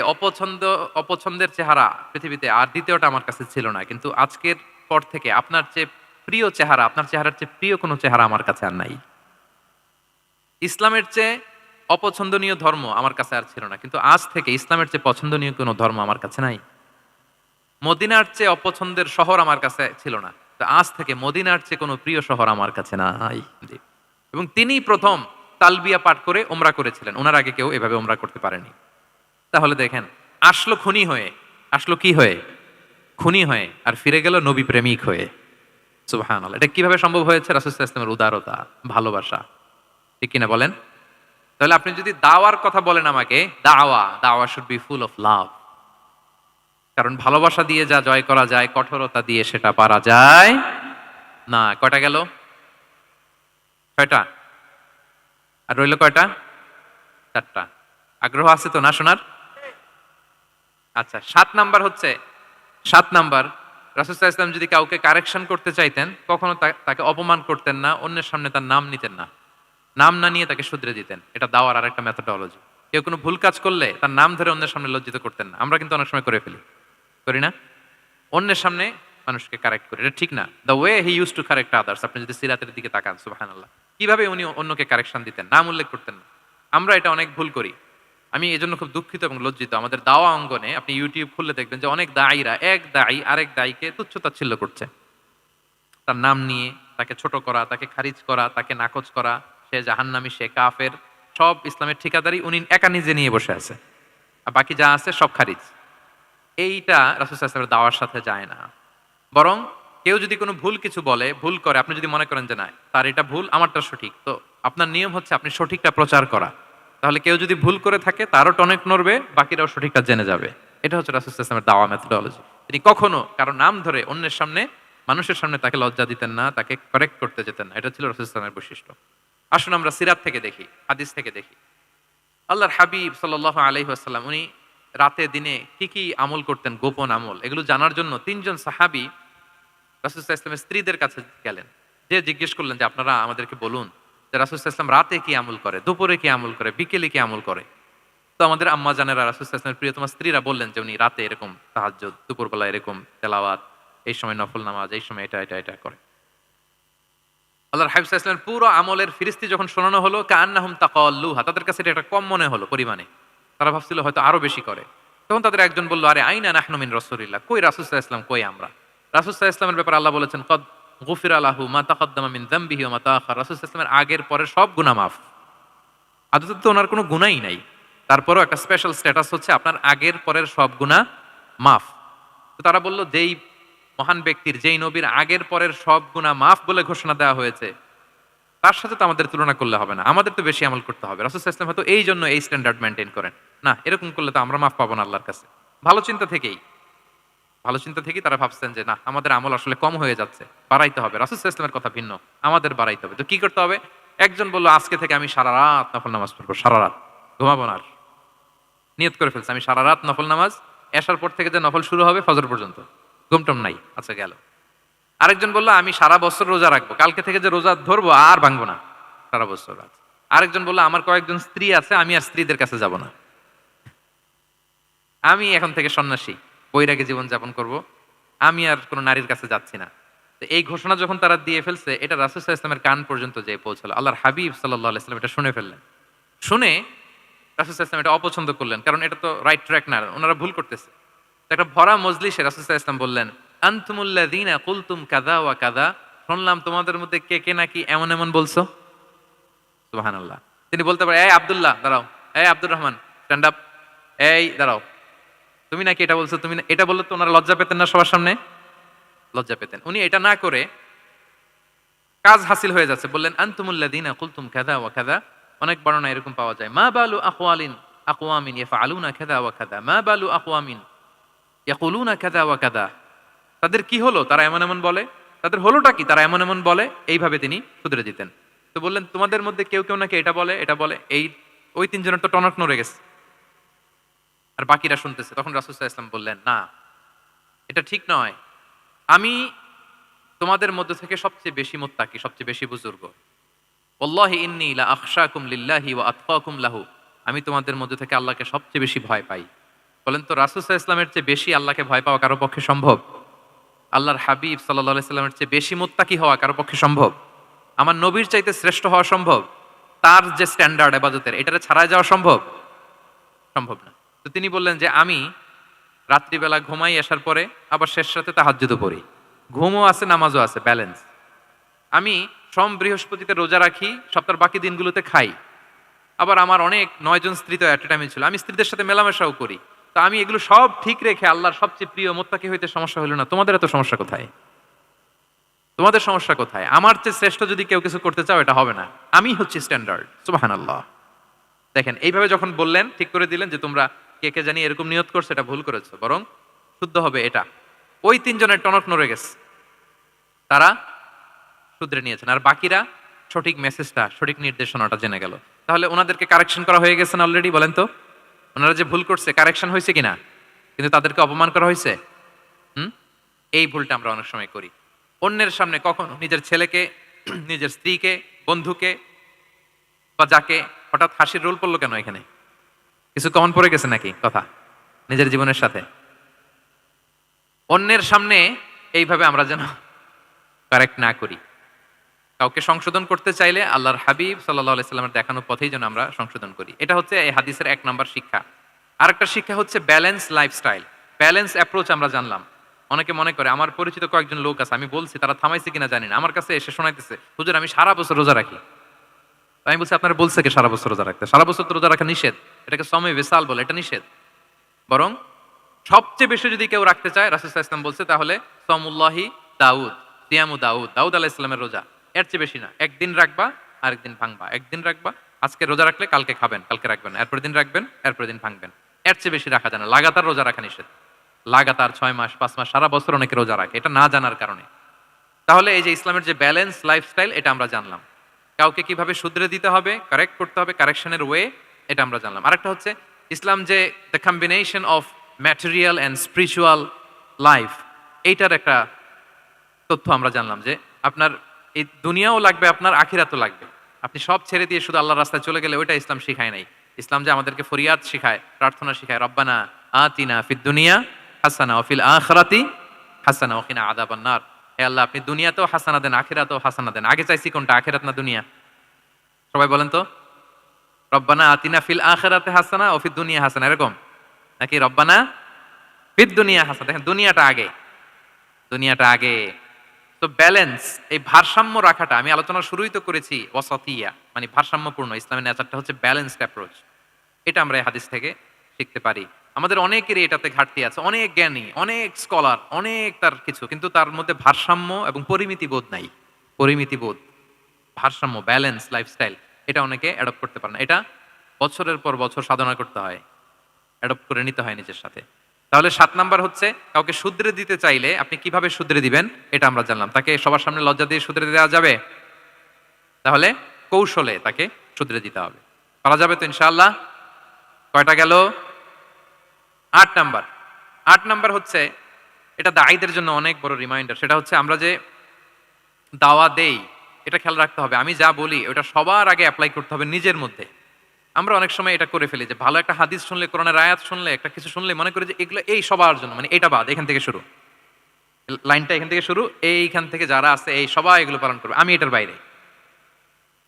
অপছন্দের চেহারা পৃথিবীতে আর দ্বিতীয়টা আমার কাছে ছিল না, কিন্তু আজকের পর থেকে আপনার চেয়ে প্রিয় চেহারা, আপনার চেহারার চেয়ে প্রিয় কোনো চেহারা আমার কাছে আর নাই। ইসলামের চেয়ে অপছন্দনীয় ধর্ম আমার কাছে আর ছিল না, কিন্তু আজ থেকে ইসলামের চেয়ে পছন্দনীয় কোনো ধর্ম আমার কাছে নাই। মদিনার চেয়ে অপছন্দের শহর আমার কাছে ছিল না, তো আজ থেকে মদিনার চেয়ে কোনো প্রিয় শহর আমার কাছে নাই। জি। এবং তিনি প্রথম তালবিয়া পাঠ করে ওমরা করেছিলেন, ওনার আগে কেউ এভাবে ওমরা করতে পারেনি। তাহলে দেখেন, আসলো খুনি হয়ে, আসলো কি হয়ে? খুনি হয়ে, আর ফিরে গেল নবী প্রেমিক হয়ে। সুবহানাল্লাহ। এটা কিভাবে সম্ভব হয়েছে? রাসূল সাল্লাল্লাহু আলাইহি ওয়াসাল্লামের উদারতা, ভালোবাসা। ঠিক কিনা বলেন? তাহলে আপনি যদি দাওয়ার কথা বলেন আমাকে, দাওয়া should be full of love. কারণ ভালোবাসা দিয়ে যা জয় করা যায়, কঠোরতা দিয়ে সেটা পারা যায় না। কয়টা গেল? 6টা। আর রইল কয়টা? 4টা। আগ্রহ আছে তো না শোনার? আচ্ছা, 7 নাম্বার হচ্ছে, 7 নাম্বার, রাসূল সাল্লাল্লাহু আলাইহি ওয়াসাল্লাম যদি কাউকে কারেকশন করতে চাইতেন, কখনো তাকে অপমান করতেন না, অন্যের সামনে তার নাম নিতেন না, নাম না নিয়ে তাকে শুধরে দিতেন। এটা দাওয়ার আরেকটা মেথোডোলজি। কেউ কোনো ভুল কাজ করলে তার নাম ধরে অন্যের সামনে লজ্জিত করতেন না। আমরা কিন্তু অনেক সময় করে ফেলি, করি না? অন্যের সামনে মানুষকে কারেক্ট করি, এটা ঠিক না। The way he use to correct others, আপনি যদি সিরাতের দিকে তাকান, সুবহানাল্লাহ, কিভাবে উনি অন্যকে কারেকশন দিতেন, নাম উল্লেখ করতেন না। আমরা এটা অনেক ভুল করি। আমি এজন্য খুব দুঃখিত এবং লজ্জিত। আমাদের দাওয়া অঙ্গনে আপনি ইউটিউব খুললে দেখবেন যে অনেক দায়ীরা, এক দায়ী আরেক দায়ীকে তুচ্ছ-তাচ্ছিল্য করছে, তার নাম নিয়ে তাকে ছোট করা, তাকে খারিজ করা, তাকে নাকচ করা, সে জাহান্নামী, সে কাফের, সব ইসলামের ঠিকাদারি উনি একা নিজে নিয়ে বসে আছে, আর বাকি যা আছে সব খারিজ। এইটা রাসূল সাল্লাল্লাহু আলাইহি ওয়াসাল্লামের দাওয়ার সাথে যায় না। বরং কেউ যদি কোনো ভুল কিছু বলে, ভুল করে, আপনি যদি মনে করেন যে না তার এটা ভুল, আমারটা সঠিক, তো আপনার নিয়ম হচ্ছে আপনি সঠিকটা প্রচার করা। তাহলে কেউ যদি ভুল করে থাকে তারও টনক নড়বে, বাকিরাও সঠিকটা জেনে যাবে। এটা হচ্ছে রাসূল সাল্লাল্লাহু আলাইহি ওয়াসাল্লামের দাওয়া মেথোডোলজি। তিনি কখনো কারো নাম ধরে অন্যের সামনে মানুষের সামনে তাকে লজ্জা দিতেন না, তাকে কারেক্ট করতে যেতেন না। এটা ছিল রাসূল সাল্লাল্লাহু আলাইহি ওয়াসাল্লামের বৈশিষ্ট্য। আসুন আমরা সিরাত থেকে দেখি, হাদিস থেকে দেখি। আল্লাহর হাবিব সাল্লাল্লাহু আলাইহি ওয়াসাল্লাম উনি রাতে দিনে কি, কি আমল করতেন, গোপন আমল, এগুলো জানার জন্য ৩ জন সাহাবী রাসূল সাল্লাল্লাহু আলাইহি ওয়াসাল্লামের স্ত্রীদের কাছে গেলেন। যেয়ে জিজ্ঞেস করলেন যে, "আপনারা আমাদেরকে বলুন যে রাসূল সাল্লাল্লাহু আলাইহি ওয়াসাল্লাম রাতে কি আমল করে, দুপুরে কি আমল করে, বিকেলে কি আমল করে?" তো আমাদের আম্মা জানেরা রাসূল সাল্লাল্লাহু আলাইহি ওয়াসাল্লামের প্রিয়তমা স্ত্রীরা বললেন যে উনি রাতে এরকম তাহাজ্জুদ, দুপুরবেলা এরকম তেলাওয়াত, এই সময় নফল নামাজ, এই সময় এটা করে। আল্লাহর হাবিব সাল্লাল্লাহু আলাইহি ওয়াসাল্লামের পুরো আমলের ফিরিস্তি যখন শোনানো হলো, কাআন্নাহুম তাকাল্লুহা, তাদের কাছে এটা একটা কম মনে হলো পরিমাণে। তারা ভাবছিল হয়তো আরো বেশি করে। তখন তাদের একজন বলল, "আরে আইনা নাহনু মিন রাসূলিল্লাহ।" কই রাসূল সাল্লাল্লাহু আলাইহি ওয়াসাল্লাম, কই আমরা? রাসূল সাল্লাল্লাহু আলাইহি ওয়াসাল্লামের ব্যাপারে আল্লাহ বলেছেন, "কদ গুফিরা লাহু মা তাকাদ্দামা মিন যামবিহি ওয়া মা তাআখার।" রাসূল সাল্লাল্লাহু আলাইহি ওয়াসাল্লামের আগের পরের সব গুনাহ মাফ। আদতে তো ওনার কোনো গুনাহই নাই। তারপরেও একটা স্পেশাল স্ট্যাটাস হচ্ছে আপনার আগের পরের সব গুনাহ মাফ। তো তারা বলল, যেই মহান ব্যক্তির, যেই নবীর আগের পরের সব গুনাহ মাফ বলে ঘোষণা দেওয়া হয়েছে, তার সাথে তো আমাদের তুলনা করলে হবে না। আমাদের তো বেশি আমল করতে হবে। রাসূল সাল্লাল্লাহু আলাইহি ওয়াসাল্লাম হয়তো এইজন্য এই স্ট্যান্ডার্ড মেইনটেইন করেন। না, এরকম করলে তো আমরা মাফ পাবো না আল্লাহর কাছে। ভালো চিন্তা থেকেই, ভালো চিন্তা থেকেই তারা ভাবছেন যে না, আমাদের আমল আসলে কম হয়ে যাচ্ছে, বাড়াইতে হবে। রাসূল সাল্লাল্লাহু আলাইহি ওয়াসাল্লামের কথা ভিন্ন, আমাদের বাড়াইতে হবে। তো কি করতে হবে? একজন বলল, আজকে থেকে আমি সারা রাত নফল নামাজ পড়বো, সারা রাত ঘুমাবো না আর। নিয়ত করে ফেলছে আমি সারা রাত নফল নামাজ, এশার পর থেকে যে নফল শুরু হবে ফজর পর্যন্ত, ঘুমটম নাই। আচ্ছা, গেল। আরেকজন বলল, আমি সারা বছর রোজা রাখবো, কালকে থেকে যে রোজা ধরবো আর ভাঙবো না, সারা বছর রাত। আরেকজন বলল, আমার কয়েকজন স্ত্রী আছে, আমি আর স্ত্রীদের কাছে যাব না, আমি এখন থেকে সন্ন্যাসী, বৈরাগী জীবন যাপন করব, আমি আর কোনো নারীর কাছে যাচ্ছি না। তো এই ঘোষণা যখন তারা দিয়ে ফেলছে, এটা রাসূল সাল্লাল্লাহু আলাইহি ওয়াসাল্লামের কান পর্যন্ত যেয়ে পৌঁছালো। আল্লাহর হাবিব সাল্লাল্লাহু আলাইহি ওয়াসাল্লাম এটা শুনে ফেললেন। শুনে রাসূল সাল্লাল্লাহু আলাইহি ওয়াসাল্লাম এটা অপছন্দ করলেন, কারণ এটা তো রাইট ট্র্যাক না, ওনারা ভুল করতেছে। তো একটা ভরা মজলিসে রাসূল সাল্লাল্লাহু আলাইহি ওয়াসাল্লাম বললেন, আনতুমুল্লাযীনা কুলতুম কাযা ওয়া কাযা, শুনলাম তোমাদের মধ্যে কে কে নাকি এমন এমন বলছো। সুবহানাল্লাহ। তিনি বলতে পারেন, এই আব্দুল্লাহ দাঁড়াও, এই আব্দুর রহমান স্ট্যান্ড আপ, এই দাঁড়াও, তুমি নাকি এটা বলছো, তুমি এটা বললে তো ওনারা লজ্জা পেতেন না? সবার সামনে লজ্জা পেতেন। উনি এটা না করে কাজ হাসিল হয়ে যাচ্ছে, বললেন আনতুমুল্লাযীনা কুলতুম কাযা ওয়া কাযা। অনেক বর্ণনা এরকম পাওয়া যায়, মা বালু আকওয়ালিন আকওয়ামিন ইয়াফআলুনা কাযা ওয়া কাযা, মা বালু আকওয়ামিন ইয়াকুলুনা কাযা ওয়া কাযা। তাদের কি হলো, তারা এমন এমন বলে, তাদের হলোটা কি, তারা এমন এমন বলে। এইভাবে তিনি শুধরে দিতেন। তো বললেন, তোমাদের মধ্যে কেউ কেউ নাকি এটা বলে, এটা বলে। এই ওই তিনজনের তো টনক নড়ে গেছে, আর বাকিরা শুনতেছে। তখন রাসূল সাল্লাল্লাহু আলাইহি ওয়াসাল্লাম বললেন, না, এটা ঠিক নয়। আমি তোমাদের মধ্য থেকে সবচেয়ে বেশি মুত্তাকি, সবচেয়ে বেশি বুজুর্গ। ওয়াল্লাহি ইন্নী লা আখশাকুম লিল্লাহি ওয়া আতকাকুম লাহু। আমি তোমাদের মধ্যে থেকে আল্লাহকে সবচেয়ে বেশি ভয় পাই। বলেন তো, রাসূল সাল্লাল্লাহু আলাইহি ওয়াসাল্লামের চেয়ে বেশি আল্লাহকে ভয় পাওয়া কারো পক্ষে সম্ভব? আল্লাহর হাবিব সাল্লাল্লাহু আলাইহি ওয়াসাল্লামের চেয়ে বেশি মুত্তাকি হওয়া কারো পক্ষে সম্ভব? আমার নবীর চাইতে শ্রেষ্ঠ হওয়া সম্ভব? তার যে স্ট্যান্ডার্ড ইবাদতের, এটারে ছাড়াই যাওয়া সম্ভব? সম্ভব না। তো তিনি বললেন যে আমি রাত্রিবেলা ঘুমাই এসার পরে, আবার শেষ রাতে তাহাজ্জুদও পড়ি। ঘুমও আছে, নামাজও আছে, ব্যালেন্স। আমি সোম বৃহস্পতিতে রোজা রাখি, সপ্তাহের বাকি দিনগুলোতে খাই। আবার আমার অনেক 9 জন স্ত্রী তো এট এ টাইমে ছিল, আমি স্ত্রীদের সাথে মেলামেশাও করি। তা আমি এগুলো সব ঠিক রেখে আল্লাহর সবচেয়ে প্রিয় মুত্তাকি হইতে সমস্যা হলো না। তোমাদের এত সমস্যা কোথায়? তোমাদের সমস্যা কোথায়? আমার চেয়ে শ্রেষ্ঠ যদি কেউ কিছু করতে চাও, এটা হবে না। আমি হচ্ছি স্ট্যান্ডার্ড। সুবহানাল্লাহ। দেখেন, এইভাবে যখন বললেন, ঠিক করে দিলেন যে তোমরা কে কে জানি এরকম নিয়ত করছো, এটা ভুল করেছো, বরং শুদ্ধ হবে এটা। ওই তিনজনের টনক নড়ে গেছে, তারা শুধরে নিয়েছেন, আর বাকিরা সঠিক মেসেজটা, সঠিক নির্দেশনাটা জেনে গেল। তাহলে ওনাদেরকে কারেকশন করা হয়ে গেছে না অলরেডি? বলেন তো, ওনারা যে ভুল করছে, কারেকশন হয়েছে কিনা? কিন্তু তাদেরকে অপমান করা হয়েছে। এই ভুলটা আমরা অনেক সময় করি। অন্যের সামনে কখনো নিজের ছেলেকে, নিজের স্ত্রীকে, বন্ধুকে বা যাকে, হঠাৎ হাসির রোল পড়লো কেন এখানে? কিছু কমন পড়ে গেছে নাকি কথা নিজের জীবনের সাথে? অন্যের সামনে এইভাবে আমরা যেন কারেক্ট না করি। কাউকে সংশোধন করতে চাইলে আল্লাহর হাবিব সাল্লাল্লাহু আলাইহি সাল্লামের দেখানো পথেই যেন আমরা সংশোধন করি। এটা হচ্ছে এই হাদিসের 1 নাম্বার শিক্ষা। আরেকটা শিক্ষা হচ্ছে ব্যালেন্স লাইফস্টাইল, ব্যালেন্স অ্যাপ্রোচ আমরা জানলাম। অনেকে মনে করে, আমার পরিচিত কয়েকজন লোক আছে, আমি বলছি, তারা থামাইছে কিনা জানি না, আমার কাছে এসে শোনাইতেছে, হুজুর আমি সারা বছর রোজা রাখি। তো আমি বলছি, আপনারা বলছে কি সারা বছর রোজা রাখতে? সারা বছর তো রোজা রাখা নিষেধ, এটাকে সমে বিসাল বলে, এটা নিষেধ। বরং সবচেয়ে বেশি যদি কেউ রাখতে চায়, রাসূল সাল্লাল্লাহু আলাইহি ওয়াসাল্লাম বলছে, তাহলে সমুল্লাহি দাউদ, সিয়ামু দাউদ, দাউদ আলাইহিস সালামের রোজা। এর চেয়ে বেশি না। একদিন রাখবা, আরেকদিন ভাঙবা, একদিন রাখবা, আজকে রোজা রাখলে কালকে খাবেন, কালকে রাখবেন না, এরপরের দিন রাখবেন, এরপরের দিন ভাঙবেন। এর চেয়ে বেশি রাখা যায় না। লাগাতার রোজা রাখা নিষেধ। লাগাতার 6 মাস 5 মাস সারা বছর অনেকে রোজা রাখে, এটা না জানার কারণে। তাহলে এই যে ইসলামের যে ব্যালেন্স লাইফস্টাইল, এটা আমরা জানলাম। কাউকে কিভাবে শুধরে দিতে হবে, কারেক্ট করতে হবে, কারেকশনের ওয়ে, এটা আমরা জানলাম। আরেকটা হচ্ছে ইসলাম যে the combination of material and spiritual life, এইটার একটা তথ্য আমরা জানলাম যে আপনার এই দুনিয়াও লাগবে, আপনার আখিরাতও লাগবে। আপনি সব ছেড়ে দিয়ে শুধু আল্লাহর রাস্তায় চলে গেলে ওইটা ইসলাম শিখায় নাই। ইসলাম যে আমাদেরকে ফরিয়াদ শিখায়, প্রার্থনা শিখায়, রব্বানা আতিনা ফিদ দুনিয়া হাসানা ওয়া ফিল আখিরাতি হাসানা ওয়া কিনা আযাবান নার। হে আল্লাহ, আপনি দুনিয়াতেও হাসানা দেন, আখিরাতেও হাসানা দেন। আগে চাইছি কোনটা, আখিরাত না দুনিয়া? সবাই বলেন তো। রব্বানা আতিনা ফিল আখিরাতি হাসানা ওয়া ফিদ দুনিয়া হাসানা, এরকম নাকি রব্বানা ফিদ দুনিয়া হাসানা? দেখেন দুনিয়াটা আগে, দুনিয়াটা আগে। তো ব্যালেন্স, এই ভারসাম্য রাখাটা আমি আলোচনার শুরুই তো করেছি, ওয়াসাতিয়া মানে ভারসাম্যপূর্ণ। ইসলামের নেচারটা হচ্ছে ব্যালেন্সড অ্যাপ্রোচ। এটা আমরা এই হাদিস থেকে শিখতে পারি। আমাদের অনেকেরই এটাতে ঘাটতি আছে, অনেক জ্ঞানী, অনেক স্কলার, অনেক তার কিছু, কিন্তু তার মধ্যে ভারসাম্য এবং পরিমিতি বোধ নাই। পরিমিতি বোধ, ভারসাম্য, ব্যালেন্স লাইফস্টাইল, এটা অনেকে অ্যাডপ্ট করতে পারে না। এটা বছরের পর বছর সাধনা করতে হয়, অ্যাডপ্ট করে নিতে হয় নিজের সাথে। তাহলে 7 নাম্বার হচ্ছে কাউকে শুধরে দিতে চাইলে আপনি কিভাবে শুধরে দিবেন, এটা আমরা জানলাম। তাকে সবার সামনে লজ্জা দিয়ে শুধরে দেওয়া যাবে? তাহলে কৌশলে তাকে শুধরে দিতে হবে। পারা যাবে তো ইনশাআল্লাহ? কয়টা গেল? 8 নাম্বার। 8 নাম্বার হচ্ছে, এটা দায়ীদের জন্য অনেক বড় রিমাইন্ডার। সেটা হচ্ছে আমরা যে দাওয়া দেই, এটা খেয়াল রাখতে হবে। আমি যা বলি ওটা সবার আগে অ্যাপ্লাই করতে হবে নিজের মধ্যে। আমরা অনেক সময় এটা করে ফেলি যে ভালো একটা হাদিস শুনলে, কোরআনের আয়াত শুনলে, একটা কিছু শুনলে মনে করি যে এগুলো এই সবার জন্য, মানে এটা বাদ, এখান থেকে শুরু, লাইনটা এখান থেকে শুরু, এইখান থেকে যারা আছে এই সবাই এগুলো পালন করবে, আমি এটার বাইরে।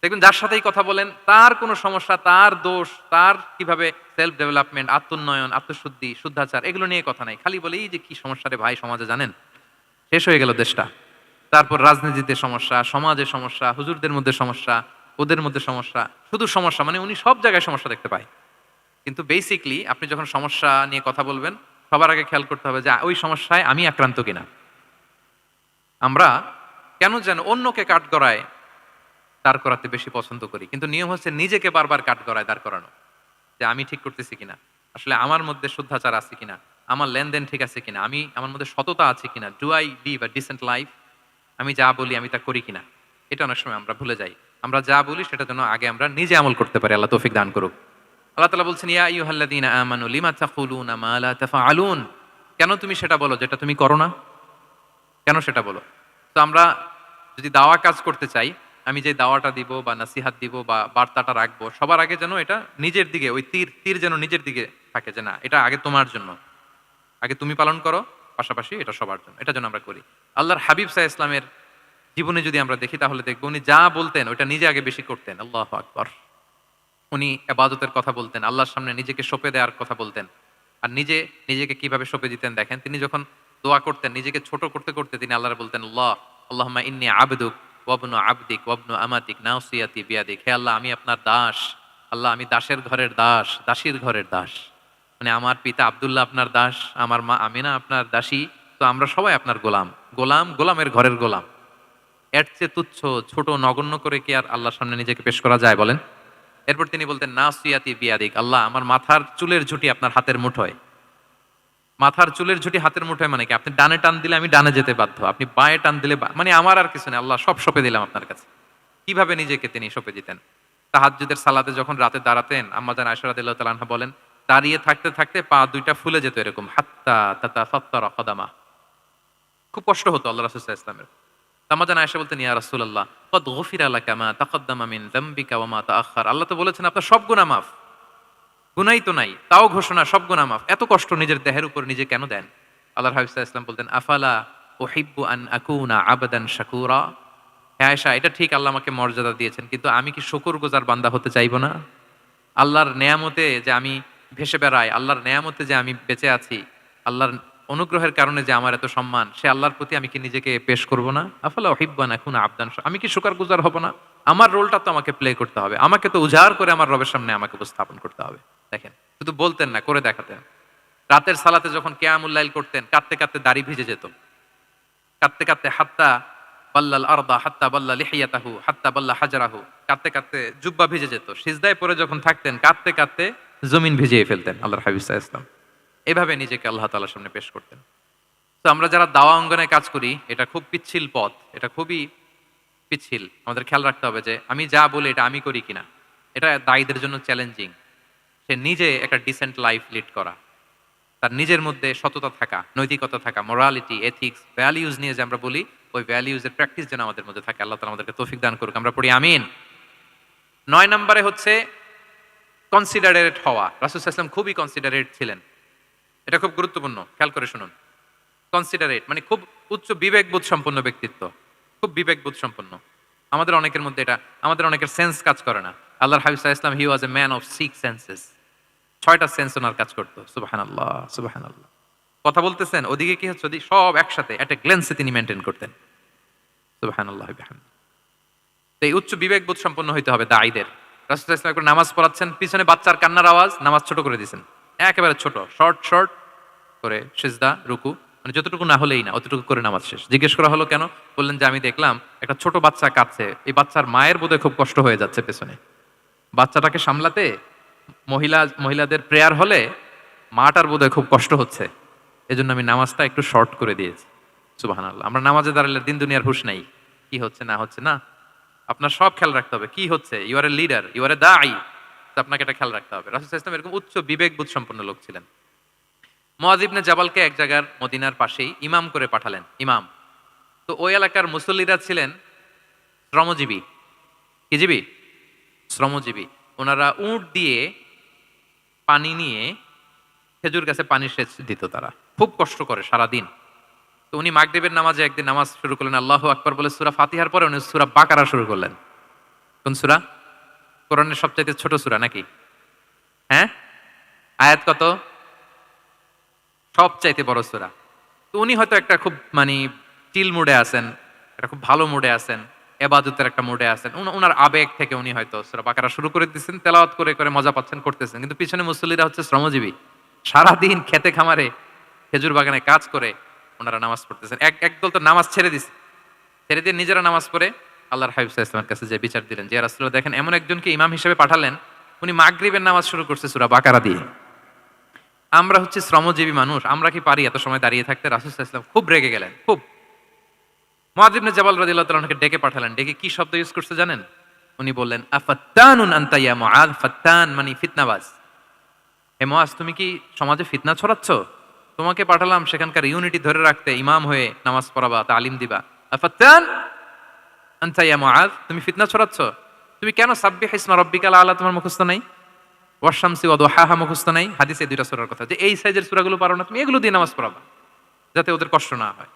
দেখবেন যার সাথেই কথা বলেন তার কোনো সমস্যা, তার দোষ, তার কিভাবে সেলফ ডেভেলপমেন্ট, আত্মোন্নয়ন, আত্মশুদ্ধি, শুদ্ধাচার, এগুলো নিয়ে কথা নাই। খালি বলেই যে কি সমস্যা রে ভাই সমাজে, জানেন শেষ হয়ে গেল দেশটা। তারপর রাজনীতিতে সমস্যা, সমাজে সমস্যা, হুজুরদের মধ্যে সমস্যা, ওদের মধ্যে সমস্যা, শুধু সমস্যা, মানে উনি সব জায়গায় সমস্যা দেখতে পায়। কিন্তু বেসিকলি আপনি যখন সমস্যা নিয়ে কথা বলবেন, সবার আগে খেয়াল করতে হবে যে ওই সমস্যায় আমি আক্রান্ত কিনা। আমরা কেন যেন অন্যকে কাঠগড়ায় দাঁড় করাতে বেশি পছন্দ করি, কিন্তু নিয়ম হচ্ছে নিজেকে বারবার কাঠগড়ায় দাঁড় করানো, যে আমি ঠিক করতেছি কিনা, আসলে আমার মধ্যে শুদ্ধাচার আছে কিনা, আমার লেনদেন ঠিক আছে কিনা, আমি আমার মধ্যে সততা আছে কিনা, do I live a decent life, আমি যা বলি আমি তা করি কিনা। এটা অনেক সময় আমরা ভুলে যাই। আমরা যা বলি সেটা যেন আগে আমরা নিজে আমল করতে পারি। আল্লাহ তৌফিক দান করুক। আল্লাহ তাআলা বলছেন, ইয়া আইয়ুহাল্লাযীনা আমানু লিমা তাকুলুনা মা লা তাফআলুন। কেন তুমি সেটা বলো যেটা তুমি করো না? কেন সেটা বলো? তো আমরা যদি দাওয়া কাজ করতে চাই, আমি যে দাওয়াটা দিব বা নাসিহাত দিব বা বার্তাটা রাখবো, সবার আগে যেন এটা নিজের দিকে, ওই তীর তীর যেন নিজের দিকে থাকে, যে না এটা আগে তোমার জন্য, আগে তুমি পালন করো, পাশাপাশি এটা সবার জন্য, এটা যেন আমরা করি। আল্লাহর হাবিব সাল্লাল্লাহু আলাইহি ইসলামের জীবনে যদি আমরা দেখি তাহলে দেখবো উনি যা বলতেন ওইটা নিজে আগে বেশি করতেন। আল্লাহু আকবার। উনি ইবাদতের কথা বলতেন, আল্লাহর সামনে নিজেকে সঁপে দেওয়ার কথা বলতেন। আর নিজেকে কিভাবে সঁপে দিতেন দেখেন, তিনি যখন দোয়া করতেন নিজেকে ছোট করতে করতে তিনি আল্লাহর বলতেন, আল্লাহুম্মা ইন্নী আবদুক ওয়া ইবনু আবদিক ওয়া ইবনু আমাতিক নাসিয়াতি বিয়াদিক। হে আল্লাহ, আমি আপনার দাস। আল্লাহ, আমি দাসের ঘরের দাস, দাসীর ঘরের দাস। মানে আমার পিতা আব্দুল্লাহ আপনার দাস, আমার মা আমিনা আপনার দাসী, তো আমরা সবাই আপনার গোলাম। গোলামের ঘরের গোলাম। এর চেয়ে তুচ্ছ, ছোট, নগণ্য করে কি আর আল্লাহর সামনে নিজেকে পেশ করা যায় বলেন? এরপর তিনি বলতেন, নাসিয়াতি বিয়াদিক। আল্লাহ, আমার মাথার চুলের ঝুঁটি আপনার হাতের মুঠোয়। মাথার চুলের ঝুঁটি হাতের মুঠোয় মানে কি? আপনি ডানে টান দিলে আমি ডানে যেতে বাধ্য, আপনি বাঁয়ে টান দিলে মানে আমার আর কিছু নেই, আল্লাহ সব সঁপে দিলাম আপনার কাছে। কিভাবে নিজেকে তিনি সঁপে দিতেন? তাহাজ্জুদের সালাতে যখন রাতে দাঁড়াতেন, আম্মা জান আয়েশা রাদিয়াল্লাহু তাআলা আনহা বলেন, দাঁড়িয়ে থাকতে থাকতে পা দুইটা ফুলে যেত এরকম, হাত্তা তাতাফাত্তারা কদামা। খুব কষ্ট হতো আল্লাহ রাসূল সাল্লাল্লাহু আলাইহি ওয়াসাল্লামের। আম্মা জান আয়েশা বলতেন, ইয়া রাসূলুল্লাহ ক্বাদ গুফিরা লাকা মা তাকাদ্দামা মিন যামবিকা ওয়া মা তাআখার। আল্লাহ তো বলেছেন আপনার সব গুনাহ মাফ। গুনাই তো নাই, তাও ঘোষণা সব গুনাহ মাফ। এত কষ্ট নিজের দেহের উপর নিজে কেন দেন? আল্লাহর হাবিব সাল্লাল্লাহু আলাইহি ওয়াসাল্লাম বলতেন, আফালা উহিব্বু আন আকুনা আবদান শাকুরা। হ্যাঁ আয়েশা, এটা ঠিক আল্লাহ আমাকে মর্যাদা দিয়েছেন, কিন্তু আমি কি শুকরগুজার বান্দা হতে চাইবো না? আল্লাহর নেয়ামতে যে আমি ভেসে বেড়াই, আল্লাহর নেয়ামতে যে আমি বেঁচে আছি, আল্লাহর অনুগ্রহের কারণে যে আমার এত সম্মান, সে আল্লাহর প্রতি আমি কি নিজেকে পেশ করব না? আফালা উহিব্বু আন আকুনা আবদান, আমি কি শুকরগুজার হব না? আমার রোলটা তো আমাকে প্লে করতে হবে, আমাকে তো উজাড় করে আমার রবের সামনে আমাকে উপস্থাপন করতে হবে। দেখেন, শুধু বলতেন না, করে দেখাতেন। রাতের সালাতে যখন কিয়ামুল লাইল করতেন, কাঁদতে কাঁদতে দাড়ি ভিজে যেত, কাঁদতে কাঁদতে হাত্তা বাল্লাল আরদা হাত্তা বাল্লা লিহিয়াতাহু হাত্তা বাল্লা হাজারাহু, কাঁদতে কাঁদতে জুব্বা ভিজে যেত। সিজদায় পড়ে যখন থাকতেন কাঁদতে কাঁদতে জমিন ভিজিয়ে ফেলতেন আল্লাহর হাবিব সাল্লাল্লাহু আলাইহি ওয়াসাল্লাম। এভাবে নিজেকে আল্লাহ তাআলার সামনে পেশ করতেন। তো আমরা যারা দাওয়া অঙ্গনে কাজ করি, এটা খুব পিচ্ছিল পথ, এটা খুবই পিচ্ছিল। আমাদের খেয়াল রাখতে হবে যে আমি যা বলি এটা আমি করি কিনা। এটা দায়ীদের জন্য চ্যালেঞ্জিং। সে নিজে একটা ডিসেন্ট লাইফ লিড করা, তার নিজের মধ্যে সততা থাকা, নৈতিকতা থাকা, মোরালিটি, এথিক্স, ভ্যালিউজ নিয়ে যে আমরা বলি, ওই ভ্যালিউজ এর প্র্যাকটিস যেন আমাদের মধ্যে থাকে। আল্লাহ তাআলা আমাদেরকে তৌফিক দান করুক। আমরা পড়ি আমিন। ৯ নম্বরে হচ্ছে কনসিডারেট হওয়া। রাসূল সাল্লাল্লাহু আলাইহি ওয়াসাল্লাম খুবই কনসিডারেট ছিলেন। এটা খুব গুরুত্বপূর্ণ। খেয়াল করে শুনুন। কনসিডারেট মানে খুব উচ্চ বিবেকবোধ সম্পন্ন ব্যক্তিত্ব, খুব বিবেকবোধ সম্পন্ন। আমাদের অনেকের মধ্যে এটা, আমাদের অনেকের সেন্স কাজ করে না। আল্লাহর হাবিব সাল্লাল্লাহু আলাইহি ওয়াসাল্লাম হি ওয়াজ এ ম্যান অফ 6 সেন্সেস। ৬টা সেন্স ওনার কাজ করতো। সুবহানাল্লাহ, সুবহানাল্লাহ। কথা বলতেছেন, ওদিকে কি হচ্ছে, ওদিকে সব একসাথে একটা গ্ল্যান্সে তিনি মেইনটেইন করতেন। সুবহানাল্লাহ বিহামদি। তো এই উচ্চ বিবেকবোধ সম্পন্ন হইতে হবে দাঈদের। রাসূল সাল্লাল্লাহু আলাইহি ওয়াসাল্লাম নামাজ পড়াচ্ছেন, পিছনে বাচ্চার কান্নার আওয়াজ, নামাজ ছোট করে দিয়েছেন। একেবারে ছোট, শর্ট করে সিজদা, রুকু, মানে যতটুকু না হলেই না, অতটুকু করে নামাজ শেষ। জিজ্ঞেস করা হলো কেন? বললেন যে আমি দেখলাম একটা ছোট বাচ্চা কাঁদছে, এই বাচ্চার মায়ের বোধহয় খুব কষ্ট হয়ে যাচ্ছে পেছনে। বাচ্চাটাকে সামলাতে মহিলাদের প্রেয়ার হলে মাটার বোধহয় খুব কষ্ট হচ্ছে। এজন্য আমি নামাজটা একটু শর্ট করে দিয়েছি। সুবহানাল্লাহ। আমরা নামাজে দাঁড়ালে দিন দুনিয়ার হুঁশ নাই, কি হচ্ছে না হচ্ছে না। আপনার সব খেয়াল রাখতে হবে, কি হচ্ছে। You are a leader, you are a দাঈ, আপনাকে এটা খেয়াল রাখতে হবে। রাসূল সাল্লাল্লাহু আলাইহি ওয়াসাল্লাম এরকম উচ্চ বিবেকবোধ সম্পন্ন লোক ছিলেন। মুআয ইবনে জাবালকে এক জায়গার মদিনার পাশেই ইমাম করে পাঠালেন, ইমাম। তো ওই এলাকার মুসল্লিরা ছিলেন শ্রমজীবী। কি জীবী? শ্রমজীবী। ওনারা উট দিয়ে পানি নিয়ে খেজুর গাছে পানি সেচ দিত তারা। খুব কষ্ট করে সারাদিন। তো উনি মাগরিবের নামাজে একদিন নামাজ শুরু করলেন, আল্লাহু আকবার বলে সূরা ফাতিহার পরে উনি সূরা বাকারা শুরু করলেন। কোন সূরা? কোরআনের সবচাইতে ছোট সূরা নাকি? হ্যাঁ? আয়াত কত? সবচাইতে বড় সূরা। তো উনি হয়তো একটা খুব চিল মুডে আছেন, একটা খুব ভালো মুডে আছেন, এবাদতের একটা মুডে আছেন। উনার আবেগ থেকে উনি হয়তো সূরা বাকারা শুরু করে দিয়েছেন, তেলাওয়াত করে করে মজা পাচ্ছেন, করতেছেন। কিন্তু পিছনে মুসল্লিরা হচ্ছে শ্রমজীবী। সারাদিন খেতে খামারে খেজুর বাগানে কাজ করে ওনারা নামাজ পড়তেছেন। একদল তো নামাজ ছেড়ে দিছে। ছেড়ে দিয়ে নিজেরা নামাজ পড়ে আল্লাহর হাবিব সাল্লাল্লাহু আলাইহি ওয়াসাল্লামের কাছে যে বিচার দিলেন যে, ইয়া রাসূলুল্লাহ, দেখেন এমন একজনকে ইমাম হিসেবে পাঠালেন, উনি মাগরিবের নামাজ শুরু করছে সূরা বাকারা দিয়ে। আমরা হচ্ছে শ্রমজীবী মানুষ, আমরা কি পারি এত সময় দাঁড়িয়ে থাকতে? রাসূল সাল্লাল্লাহু আলাইহি ওয়াসাল্লাম খুব রেগে গেলেন, খুব। মুআয ইবনে জাবাল রাদিয়াল্লাহু তাআলা ওনাকে ডেকে পাঠালেন। ডেকে কি শব্দ ইউজ করছে জানেন? উনি বললেন, আফাত্তানুন আনতা ইয়া মুআয। ফাত্তান মানে ফিতনাবাজ। হে মুআয, তুমি কি সমাজে ফিতনা ছড়াচ্ছ? তোমাকে পাঠালাম সেখানকার ইউনিটি ধরে রাখতে, ইমাম হয়ে নামাজ পড়াবা, তালিম দিবা। আফাত্তান আনতা ইয়া মুআয, তুমি ফিতনা ছড়াচ্ছ? তুমি কেন সাব্বিহ ইসমা রাব্বিকাল আলা তোমার মুখস্থ নাই? ওয়াশ-শামসি ওয়া দুহাহা মুখস্থ নাই? হাদিসে দুইটা সূরার কথা, যে এই সাইজের সূরাগুলো পারো না, তুমি এগুলো দিয়ে নামাজ পড়াবা যাতে ওদের কষ্ট না হয়।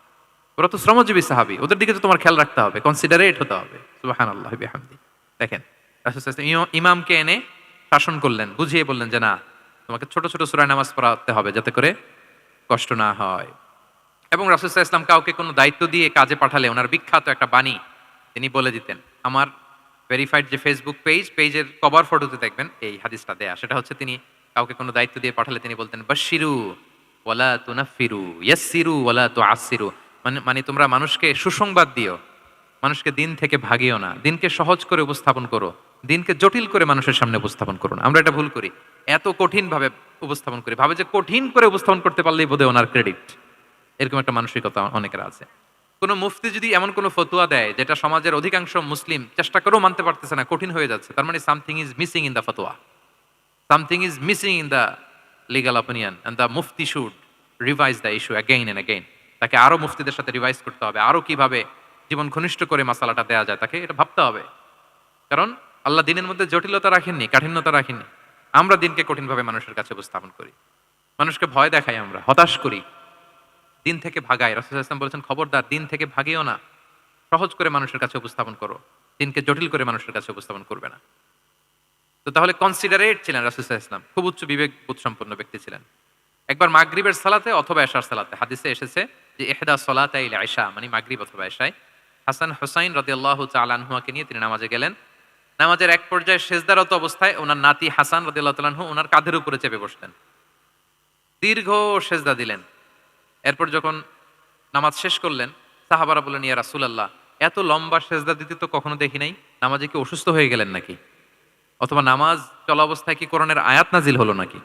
ওরা তো শ্রমজীবী সাহাবী, ওদের দিকে তো তোমার খেয়াল রাখতে হবে, কনসিডারেট হতে হবে। সুবহানাল্লাহ বিহামদি। দেখেন রাসূল সাল্লাল্লাহু আলাইহি ওয়াসাল্লাম ইমামকে এনে শাসন করলেন, বুঝিয়ে বললেন যে না, তোমাকে ছোট ছোট সূরায় নামাজ পড়াতে হবে যাতে করে কষ্ট না হয়। এবং রাসূল সাল্লাল্লাহু আলাইহি ওয়াসাল্লাম কাউকে কোনো দায়িত্ব দিয়ে কাজে পাঠালে ওনার বিখ্যাত একটা বাণী তিনি বলে দিতেন। আমার ভেরিফাইড যে ফেসবুক পেজের কভার ফটোতে দেখবেন এই হাদিসটা দেয়া। সেটা হচ্ছে তিনি কাউকে কোনো দায়িত্ব দিয়ে পাঠালে তিনি বলতেন, বাশশিরু ওয়ালা তুনাফফিরু, ইয়াসসিরু ওয়ালা তুআসসিরু। মানে তোমরা মানুষকে সুসংবাদ দিও, মানুষকে দিন থেকে ভাগিও না, দিনকে সহজ করে উপস্থাপন করো, দিনকে জটিল করে মানুষের সামনে উপস্থাপন করো না। আমরা এটা ভুল করি, এত কঠিন ভাবে উপস্থাপন করি, ভাবে যে কঠিন করে উপস্থাপন করতে পারলেই বোধহয় ওনার ক্রেডিট। এরকম একটা মানসিকতা অনেকের আছে। কোনো মুফতি যদি এমন কোনো ফতোয়া দেয় যেটা সমাজের অধিকাংশ মুসলিম চেষ্টা করেও মানতে পারতেছে না, কঠিন হয়ে যাচ্ছে, তার মানে something is missing in the fatwa, something is missing in the legal opinion, and the mufti should revise the issue again and again. তাকে আরো মুফতিদের সাথে রিভাইজ করতে হবে, আরো কিভাবে জীবন ঘনিষ্ঠ করে মাসালাটা দেয়া যায়, তাকে এটা ভাবতে হবে। কারণ আল্লাহ দিনের মধ্যে জটিলতা রাখেননি, কাঠিন্যতা রাখেননি। আমরা দিনকে কঠিনভাবে মানুষের কাছে উপস্থাপন করি, মানুষকে ভয় দেখাই, আমরা হতাশ করি, দিন থেকে ভাগাই। রাসূল সাল্লাল্লাহু আলাইহি ওয়াসাল্লাম বলেছেন, খবরদার দিন থেকে ভাগিও না, সহজ করে মানুষের কাছে উপস্থাপন করো, দিনকে জটিল করে মানুষের কাছে উপস্থাপন করবে না। তো তাহলে কনসিডারেট ছিলেন রাসূল সাল্লাল্লাহু আলাইহি ওয়াসাল্লাম, খুব উচ্চ বিবেকবোধ সম্পন্ন ব্যক্তি ছিলেন। একবার মাগরিবের সালাতে অথবা এশার সালাতে হাদিসে এসেছে যে ইহদা সলাতাইল ইশা মানে মাগরিব অথবা এশায় হাসান হুসাইন রাদিয়াল্লাহু তাআলা আনহুকে নিয়ে তিনি নামাজে গেলেন। নামাজের এক পর্যায়ে সিজদারত অবস্থায় ওনার নাতি হাসান রাদিয়াল্লাহু তাআলা আনহু ওনার কাঁধের উপরে চেপে বসলেন, দীর্ঘ সিজদা দিলেন। এরপর যখন নামাজ শেষ করলেন, সাহাবারা বললেন, ইয়া রাসূলুল্লাহ, এত লম্বা সিজদা দিতে তো কখনো দেখি নাই, নামাজে কি অসুস্থ হয়ে গেলেন নাকি? অথবা নামাজ চলা অবস্থায় কি কোরআনের আয়াত নাজিল হলো নাকি?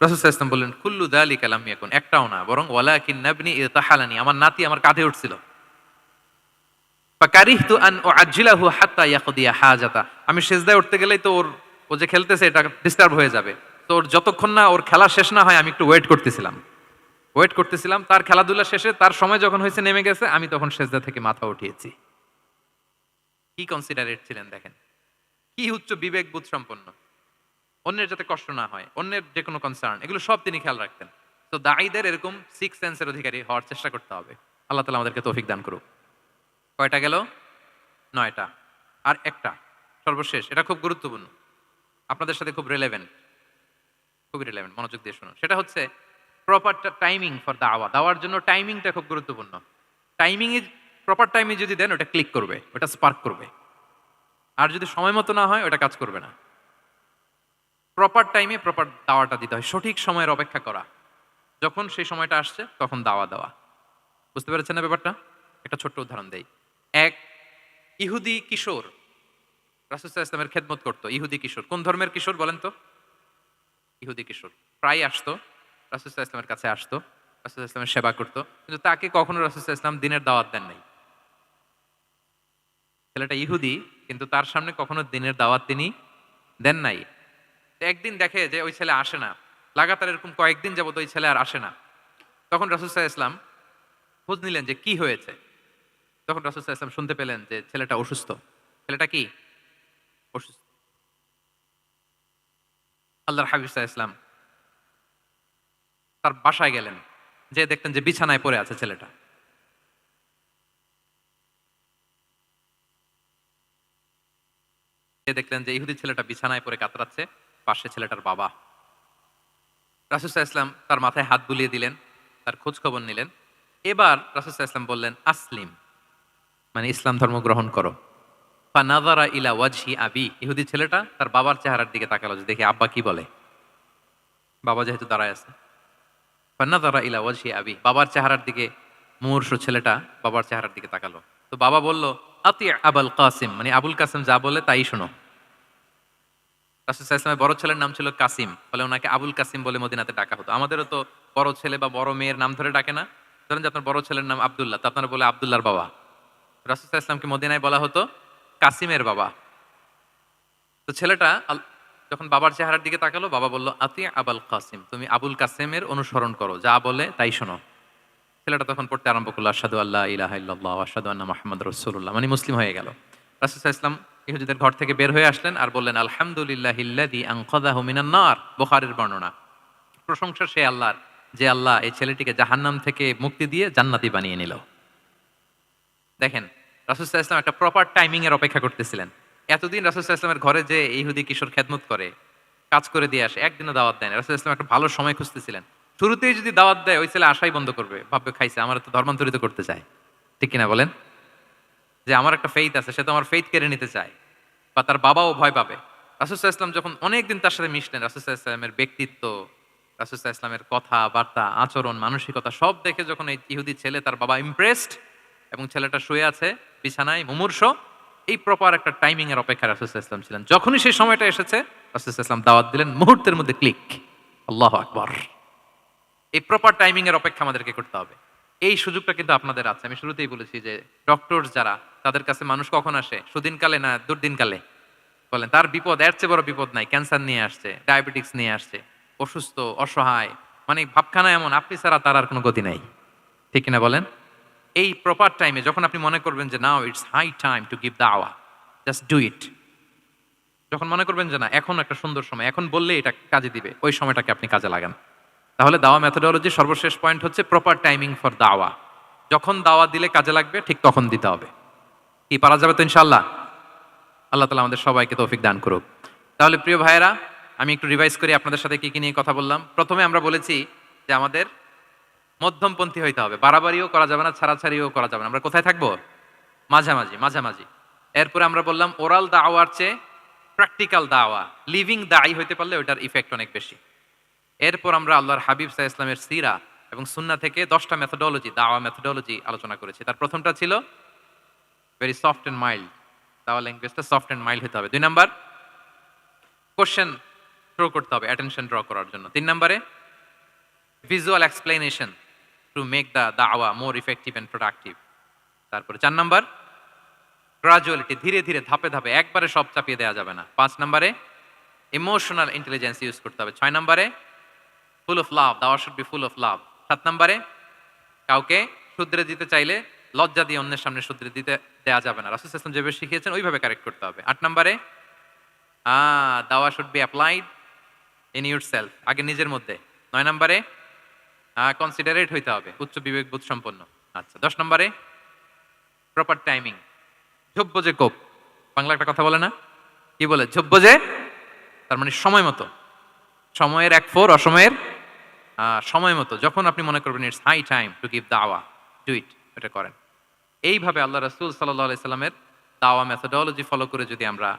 রাসূল সাল্লাল্লাহু আলাইহি ওয়াসাল্লাম বললেন, কুল্লু যালিকা লাম ইয়াকুন, একটাও না, বরং ওয়ালাকিন নাবনি ইরতাহালানি, আমার নাতি আমার কাঁধে উঠছিল। ফাকারিহতু আন উআজ্জিলাহু হাত্তা ইয়াকদিয়া হাজাতা, আমি সিজদায় উঠতে গেলেই তো ও যে খেলতেছে এটা ডিস্টার্ব হয়ে যাবে। তো ওর যতক্ষণ না ওর খেলা শেষ না হয় আমি একটু ওয়েট করতেছিলাম। তার খেলাধুলা শেষে তার সময় যখন হয়েছে নেমে গেছে, আমি তখন সিজদা থেকে মাথা উঠিয়েছি। কি কনসিডারেট ছিলেন দেখেন, কি উচ্চ বিবেকবোধ সম্পন্ন। অন্যের যাতে কষ্ট না হয়, অন্যের যে কোনো কনসার্ন, এগুলো সব তিনি খেয়াল রাখতেন। তো দাঈদের এরকম সিক্স সেন্সের অধিকারী হওয়ার চেষ্টা করতে হবে। আল্লাহ তাআলা আমাদেরকে তৌফিক দান করুক। কয়টা গেল? ৯টা। আর একটা সর্বশেষ, এটা খুব গুরুত্বপূর্ণ, আপনাদের সাথে খুব রিলেভেন্ট, খুবই রিলেভেন্ট, মনোযোগ দিয়ে শুনুন। সেটা হচ্ছে প্রপার টাইমিং ফর দাওয়া। দাওয়ার জন্য টাইমিংটা খুব গুরুত্বপূর্ণ। টাইমিং ইজ প্রপার টাইমে যদি দেন ওটা ক্লিক করবে, ওটা স্পার্ক করবে। আর যদি সময় মতো না হয় ওটা কাজ করবে না। প্রপার টাইমে প্রপার দাওয়াটা দিতে হয়, সঠিক সময়ের অপেক্ষা করা, যখন সেই সময়টা আসছে তখন দাওয়া দেওয়া। বুঝতে পেরেছেন না ব্যাপারটা? একটা ছোট্ট উদাহরণ দেই। এক ইহুদি কিশোর রাসূল সাল্লাল্লাহু আলাইহি ওয়াসাল্লামের খেদমত করতো। ইহুদি কিশোর, কোন ধর্মের কিশোর বলেন তো? ইহুদি কিশোর প্রায় আসতো, রাসূল সাল্লাল্লাহু আলাইহি ওয়াসাল্লামের কাছে আসতো, রাসূল সাল্লাল্লাহু আলাইহি ওয়াসাল্লামের সেবা করতো, কিন্তু তাকে কখনো রাসূল সাল্লাল্লাহু আলাইহি ওয়াসাল্লাম দিনের দাওয়াত দেন নাই। ছেলেটা ইহুদি, কিন্তু তার সামনে কখনো দিনের দাওয়াত তিনি দেন নাই। তো একদিন দেখে যে ওই ছেলে আসে না, লাগাতার এরকম কয়েকদিন যাবত ওই ছেলে আর আসে না। তখন রাসূল সাল্লাল্লাহু আলাইহি ওয়াসাল্লাম খোঁজ নিলেন যে কি হয়েছে। তখন রাসূল সাল্লাল্লাহু আলাইহি ওয়াসাল্লাম শুনতে পেলেন যে ছেলেটা অসুস্থ। ছেলেটা কি অসুস্থ। আল্লাহর হাবিব সাল্লাল্লাহু আলাইহি ওয়াসাল্লাম তার বাসায় গেলেন, যে দেখতেন যে বিছানায় পড়ে আছে ছেলেটা। যে দেখলেন যে ইহুদি ছেলেটা বিছানায় পড়ে কাতরাচ্ছে, পাশে ছেলেটার বাবা। রাসূল সাল্লাল্লাহু আলাইহি ওয়াসাল্লাম তার মাথায় হাত বুলিয়ে দিলেন, তার খোঁজ খবর নিলেন। এবার রাসূল সাল্লাল্লাহু আলাইহি ওয়াসাল্লাম বললেন, আসলিম, মানে ইসলাম ধর্ম গ্রহণ করো। ফানাযারা ইলা ওয়াজহি আবি, ইহুদি ছেলেটা তার বাবার চেহারার দিকে তাকালো যে দেখি আব্বা কি বলে। বাবা যেহেতু দাঁড়ায় আছে। ফানাযারা ইলা ওয়াজহি আবি, বাবার চেহারার দিকে মুমূর্ষু ছেলেটা বাবার চেহারার দিকে তাকালো। তো বাবা বলল, আতি আবুল কাসিম, মানে আবুল কাসিম যা বলে তাই শোনো। রাসূল সাল্লাল্লাহু আলাইহি ওয়াসাল্লামের বড় ছেলের নাম ছিল কাসিম, ফলে ওনাকে আবুল কাসিম বলে মদিনাতে ডাকা হতো। আমাদেরও তো বড় ছেলে বা বড় মেয়ের নাম ধরে ডাকে না? ধরেন যে আপনার বড় ছেলের নাম আব্দুল্লাহ, তো আপনারা বলে আব্দুল্লাহর বাবা। রাসূল সাল্লাল্লাহু আলাইহি ওয়াসাল্লামকে মদিনায় বলা হতো কাসিমের বাবা। তো ছেলেটা যখন বাবার চেহারার দিকে তাকালো, বাবা বলল, আতি আবুল কাসিম, তুমি আবুল কাসিমের অনুসরণ করো, যা বলে তাই শোনো। ছেলেটা তখন পড়তে আরম্ভ করলো, আশহাদু আল্লা ইলাহা ইল্লাল্লাহ ওয়া আশহাদু আন্না মুহাম্মাদুর রাসূলুল্লাহ, মানে মুসলিম হয়ে গেল। রাসূল সাল্লাল্লাহু আলাইহি ওয়াসাল্লাম ইহুদীদের ঘর থেকে বের হয়ে আসলেন আর বললেন, আলহামদুলিল্লাহিল্লাযী আনকাযাহু মিনান নার, বুখারীর বর্ণনা। প্রশংসা সে আল্লাহর, যে আল্লাহ এই ছেলেটিকে জাহান্নাম থেকে মুক্তি দিয়ে জান্নাতি বানিয়ে নিল। দেখেন, রাসূল সাল্লাল্লাহু আলাইহি ওয়াসাল্লাম একটা প্রপার টাইমিং এর অপেক্ষা করতেছিলেন। এতদিন রাসূল সাল্লাল্লাহু আলাইহি ওয়াসাল্লামের ঘরে যে ইহুদি কিশোর খেদমত করে, কাজ করে দিয়ে আসে, একদিনও দাওয়াত দেয় না। রাসূল সাল্লাল্লাহু আলাইহি ওয়াসাল্লাম একটা ভালো সময় খুঁজতেছিলেন। শুরুতেই যদি দাওয়াত দেয়, ওই ছেলে আশাই বন্ধ করবে, ভাববে খাইছে, আমার তো ধর্মান্তরিত করতে চায়। ঠিক কিনা বলেন? যে আমার একটা ফেইথ আছে, সে তো আমার ফেইথ কেড়ে নিতে চায়, বা তার বাবাও ভয় পাবে। রাসূল সাল্লাল্লাহু আলাইহি ওয়াসাল্লাম যখন অনেকদিন তার সাথে মিশলেন, রাসূল সাল্লাল্লাহু আলাইহি ওয়াসাল্লামের ব্যক্তিত্ব, রাসূল সাল্লাল্লাহু আলাইহি ওয়াসাল্লামের কথাবার্তা, আচরণ, মানসিকতা সব দেখে যখন এই ইহুদি ছেলে, তার বাবা ইমপ্রেসড, এবং ছেলেটা শুয়ে আছে বিছানায় মুমূর্ষ, এই প্রপার একটা টাইমিং এর অপেক্ষায় রাসূল সাল্লাল্লাহু আলাইহি ওয়াসাল্লাম ছিলেন। যখনই সেই সময়টা এসেছে, রাসূল সাল্লাল্লাহু আলাইহি ওয়াসাল্লাম দাওয়াত দিলেন, মুহূর্তের মধ্যে ক্লিক। আল্লাহু আকবার। এই প্রপার টাইমিং এর অপেক্ষা আমাদেরকে করতে হবে। এই সুযোগটা কিন্তু আপনাদের আছে। আমি শুরুতেই বলেছি যে ডক্টর যারা, তাদের কাছে মানুষ কখন আসে? সুদিনকালে না দুর্দিনকালে? বলেন, তার বিপদ এর চেয়ে বড় বিপদ নাই। ক্যান্সার নিয়ে আসছে, ডায়াবেটিক্স নিয়ে আসছে, অসুস্থ, অসহায়, মানে ভাবখানা এমন, আপনি ছাড়া তার আর কোনো গতি নাই। ঠিক কিনা বলেন? এই প্রপার টাইমে যখন আপনি মনে করবেন যে now it's high time to give দাওয়া, জাস্ট ডু ইট। যখন মনে করবেন যে না, এখন একটা সুন্দর সময়, এখন বললে এটা কাজে দিবে, ওই সময়টাকে আপনি কাজে লাগান। তাহলে দাওয়া মেথোডোলজি সর্বশেষ পয়েন্ট হচ্ছে প্রপার টাইমিং ফর দাওয়া। যখন দাওয়া দিলে কাজে লাগবে, ঠিক তখন দিতে হবে। কি পারা যাবে তো ইনশাআল্লাহ? আল্লাহ তাআলা আমাদের সবাইকে তৌফিক দান করুক। তাহলে প্রিয় ভাইয়েরা, আমি একটু রিভাইজ করি আপনাদের সাথে কি কি নিয়ে কথা বললাম। প্রথমে আমরা বলেছি যে আমাদের মধ্যমপন্থী হইতে হবে, বাড়াবাড়িও করা যাবে না, ছাড়াছাড়িও করা যাবে না। আমরা কোথায় থাকবো? মাঝামাঝি, মাঝামাঝি। এরপরে আমরা বললাম ওরাল দাওয়ার চেয়ে প্র্যাকটিক্যাল দাওয়া, লিভিং দায়ী হইতে পারলে ওটার ইফেক্ট অনেক বেশি। এরপর আমরা আল্লাহর হাবিব সাল্লাল্লাহু আলাইহি ওয়াসাল্লামের সিরা এবং সুন্নাহ থেকে 10টা মেথোডোলজি, দাওয়া মেথোডোলজি আলোচনা করেছি। তার প্রথমটা ছিল ভেরি সফট এন্ড মাইল্ড, দাওয়া ল্যাঙ্গুয়েজটা সফট এন্ড মাইল্ড হতে হবে। 2 নাম্বার, কোশ্চেন থ্রো করতে হবে অ্যাটেনশন ড্র করার জন্য। ৩ নম্বরে visual explanation to make the দাওয়া মোর ইফেক্টিভ অ্যান্ড প্রোডাক্টিভ। তারপরে ৪ নাম্বার গ্রাজুয়ালিটি, ধীরে ধীরে ধাপে ধাপে, একবারে সব চাপিয়ে দেওয়া যাবে না। ৫ নাম্বারে ইমোশনাল ইন্টেলিজেন্স ইউজ করতে হবে। ৬ নাম্বারে ফুল অফ লাভ, দাওয়া should be full of love. ৭ নাম্বারে কাউকে শুধরে দিতে চাইলে লজ্জা দিয়ে অন্যের সামনে শুধরে দিতে দেওয়া যাবে না। রাসূল সাল্লাল্লাহু আলাইহি ওয়াসাল্লাম যেভাবে শিখিয়েছেন ওইভাবে কারেক্ট করতে হবে। ৮ নাম্বারে দাওয়া should be applied in yourself, আগে নিজের মধ্যে। ৯ নাম্বারে কনসিডারেট হইতে হবে, উচ্চ বিবেকবোধ সম্পন্ন। আচ্ছা, ১০ নম্বরে প্রপার টাইমিং, ঝোপ্প যে কোপ, বাংলা একটা কথা বলে না, কি বলে ঝোপ্প যে, তার মানে সময় মতো, সময়ের এক ফোর, অসময়ের সময় মতো, যখন আপনি মনে করবেন it's high time to give দাওয়া, ডু ইট, এটা করেন। এইভাবে আল্লাহ রাসূল সাল্লাল্লাহু আলাইহি সাল্লামের দাওয়া মেথোডোলজি ফলো করে যদি আমরা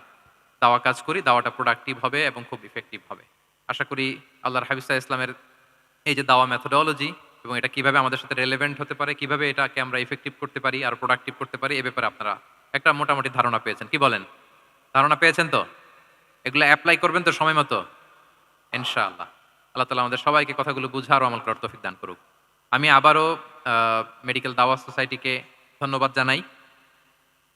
দাওয়া কাজ করি, দাওয়াটা প্রোডাক্টিভ হবে এবং খুব ইফেক্টিভ হবে। আশা করি আল্লাহর হাবিব সাল্লাল্লাহু আলাইহি ইসলামের এই যে দাওয়া মেথোডোলজি এবং এটা কিভাবে আমাদের সাথে রেলেভেন্ট হতে পারে, কিভাবে এটাকে আমরা ইফেক্টিভ করতে পারি আর প্রোডাক্টিভ করতে পারি, এ ব্যাপারে আপনারা একটা মোটামুটি ধারণা পেয়েছেন। কি বলেন? ধারণা পেয়েছেন তো? এগুলো অ্যাপ্লাই করবেন তো সময় মতো? ইনশাআল্লাহ। আল্লাহ তাআলা আমাদের সবাইকে কথাগুলো বুঝার ও আমল করার তৌফিক দান করুক। আমি আবারও মেডিকেল দাওয়া সোসাইটিকে ধন্যবাদ জানাই।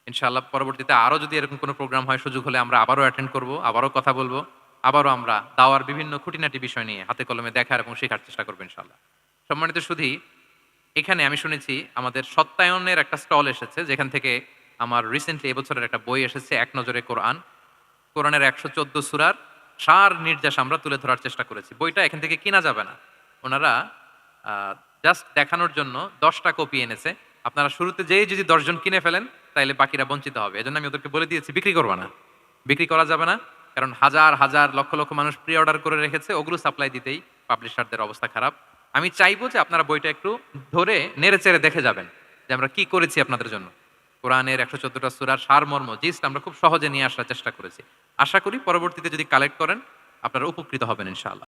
ইনশাআল্লাহ পরবর্তীতে আরো যদি এরকম কোনো প্রোগ্রাম হয়, সুযোগ হলে আমরা আবারও অ্যাটেন্ড করব, আবারও কথা বলবো, আবারও আমরা দাওয়ার বিভিন্ন খুঁটিনাটি বিষয় নিয়ে হাতে কলমে দেখার এবং শেখার চেষ্টা করবো ইনশাআল্লাহ। সম্মানিত সুধী, এখানে আমি শুনেছি আমাদের সত্যায়নের একটা স্টল এসেছে, যেখান থেকে আমার রিসেন্টলি এবছরের একটা বই এসেছে, এক নজরে কোরআন। কোরআনের ১১৪ সূরার সার নির্যাস আমরা তুলে ধরার চেষ্টা করেছি। বইটা এখান থেকে কিনা যাবে না, ওনারা জাস্ট দেখানোর জন্য ১০টা কপি এনেছে। আপনারা শুরুতে যেই যদি ১০ জন কিনে ফেলেন তাইলে বাকিরা বঞ্চিত হবে। এজন্য আমি ওদেরকে বলে দিয়েছি বিক্রি করবা না, বিক্রি করা যাবে না, কারণ হাজার হাজার লক্ষ লক্ষ মানুষ প্রি অর্ডার করে রেখেছে, ওগুলো সাপ্লাই দিতেই পাবলিশারদের অবস্থা খারাপ। আমি চাইবো যে আপনারা বইটা একটু ধরে নেড়ে চেড়ে দেখে যাবেন যে আমরা কি করেছি আপনাদের জন্য। কোরআনের ১১৪টা সূরার সারমর্ম জিস্ট আমরা খুব সহজে নিয়ে আসার চেষ্টা করেছি। আশা করি পরবর্তীতে যদি কালেক্ট করেন আপনারা উপকৃত হবেন ইনশাআল্লাহ।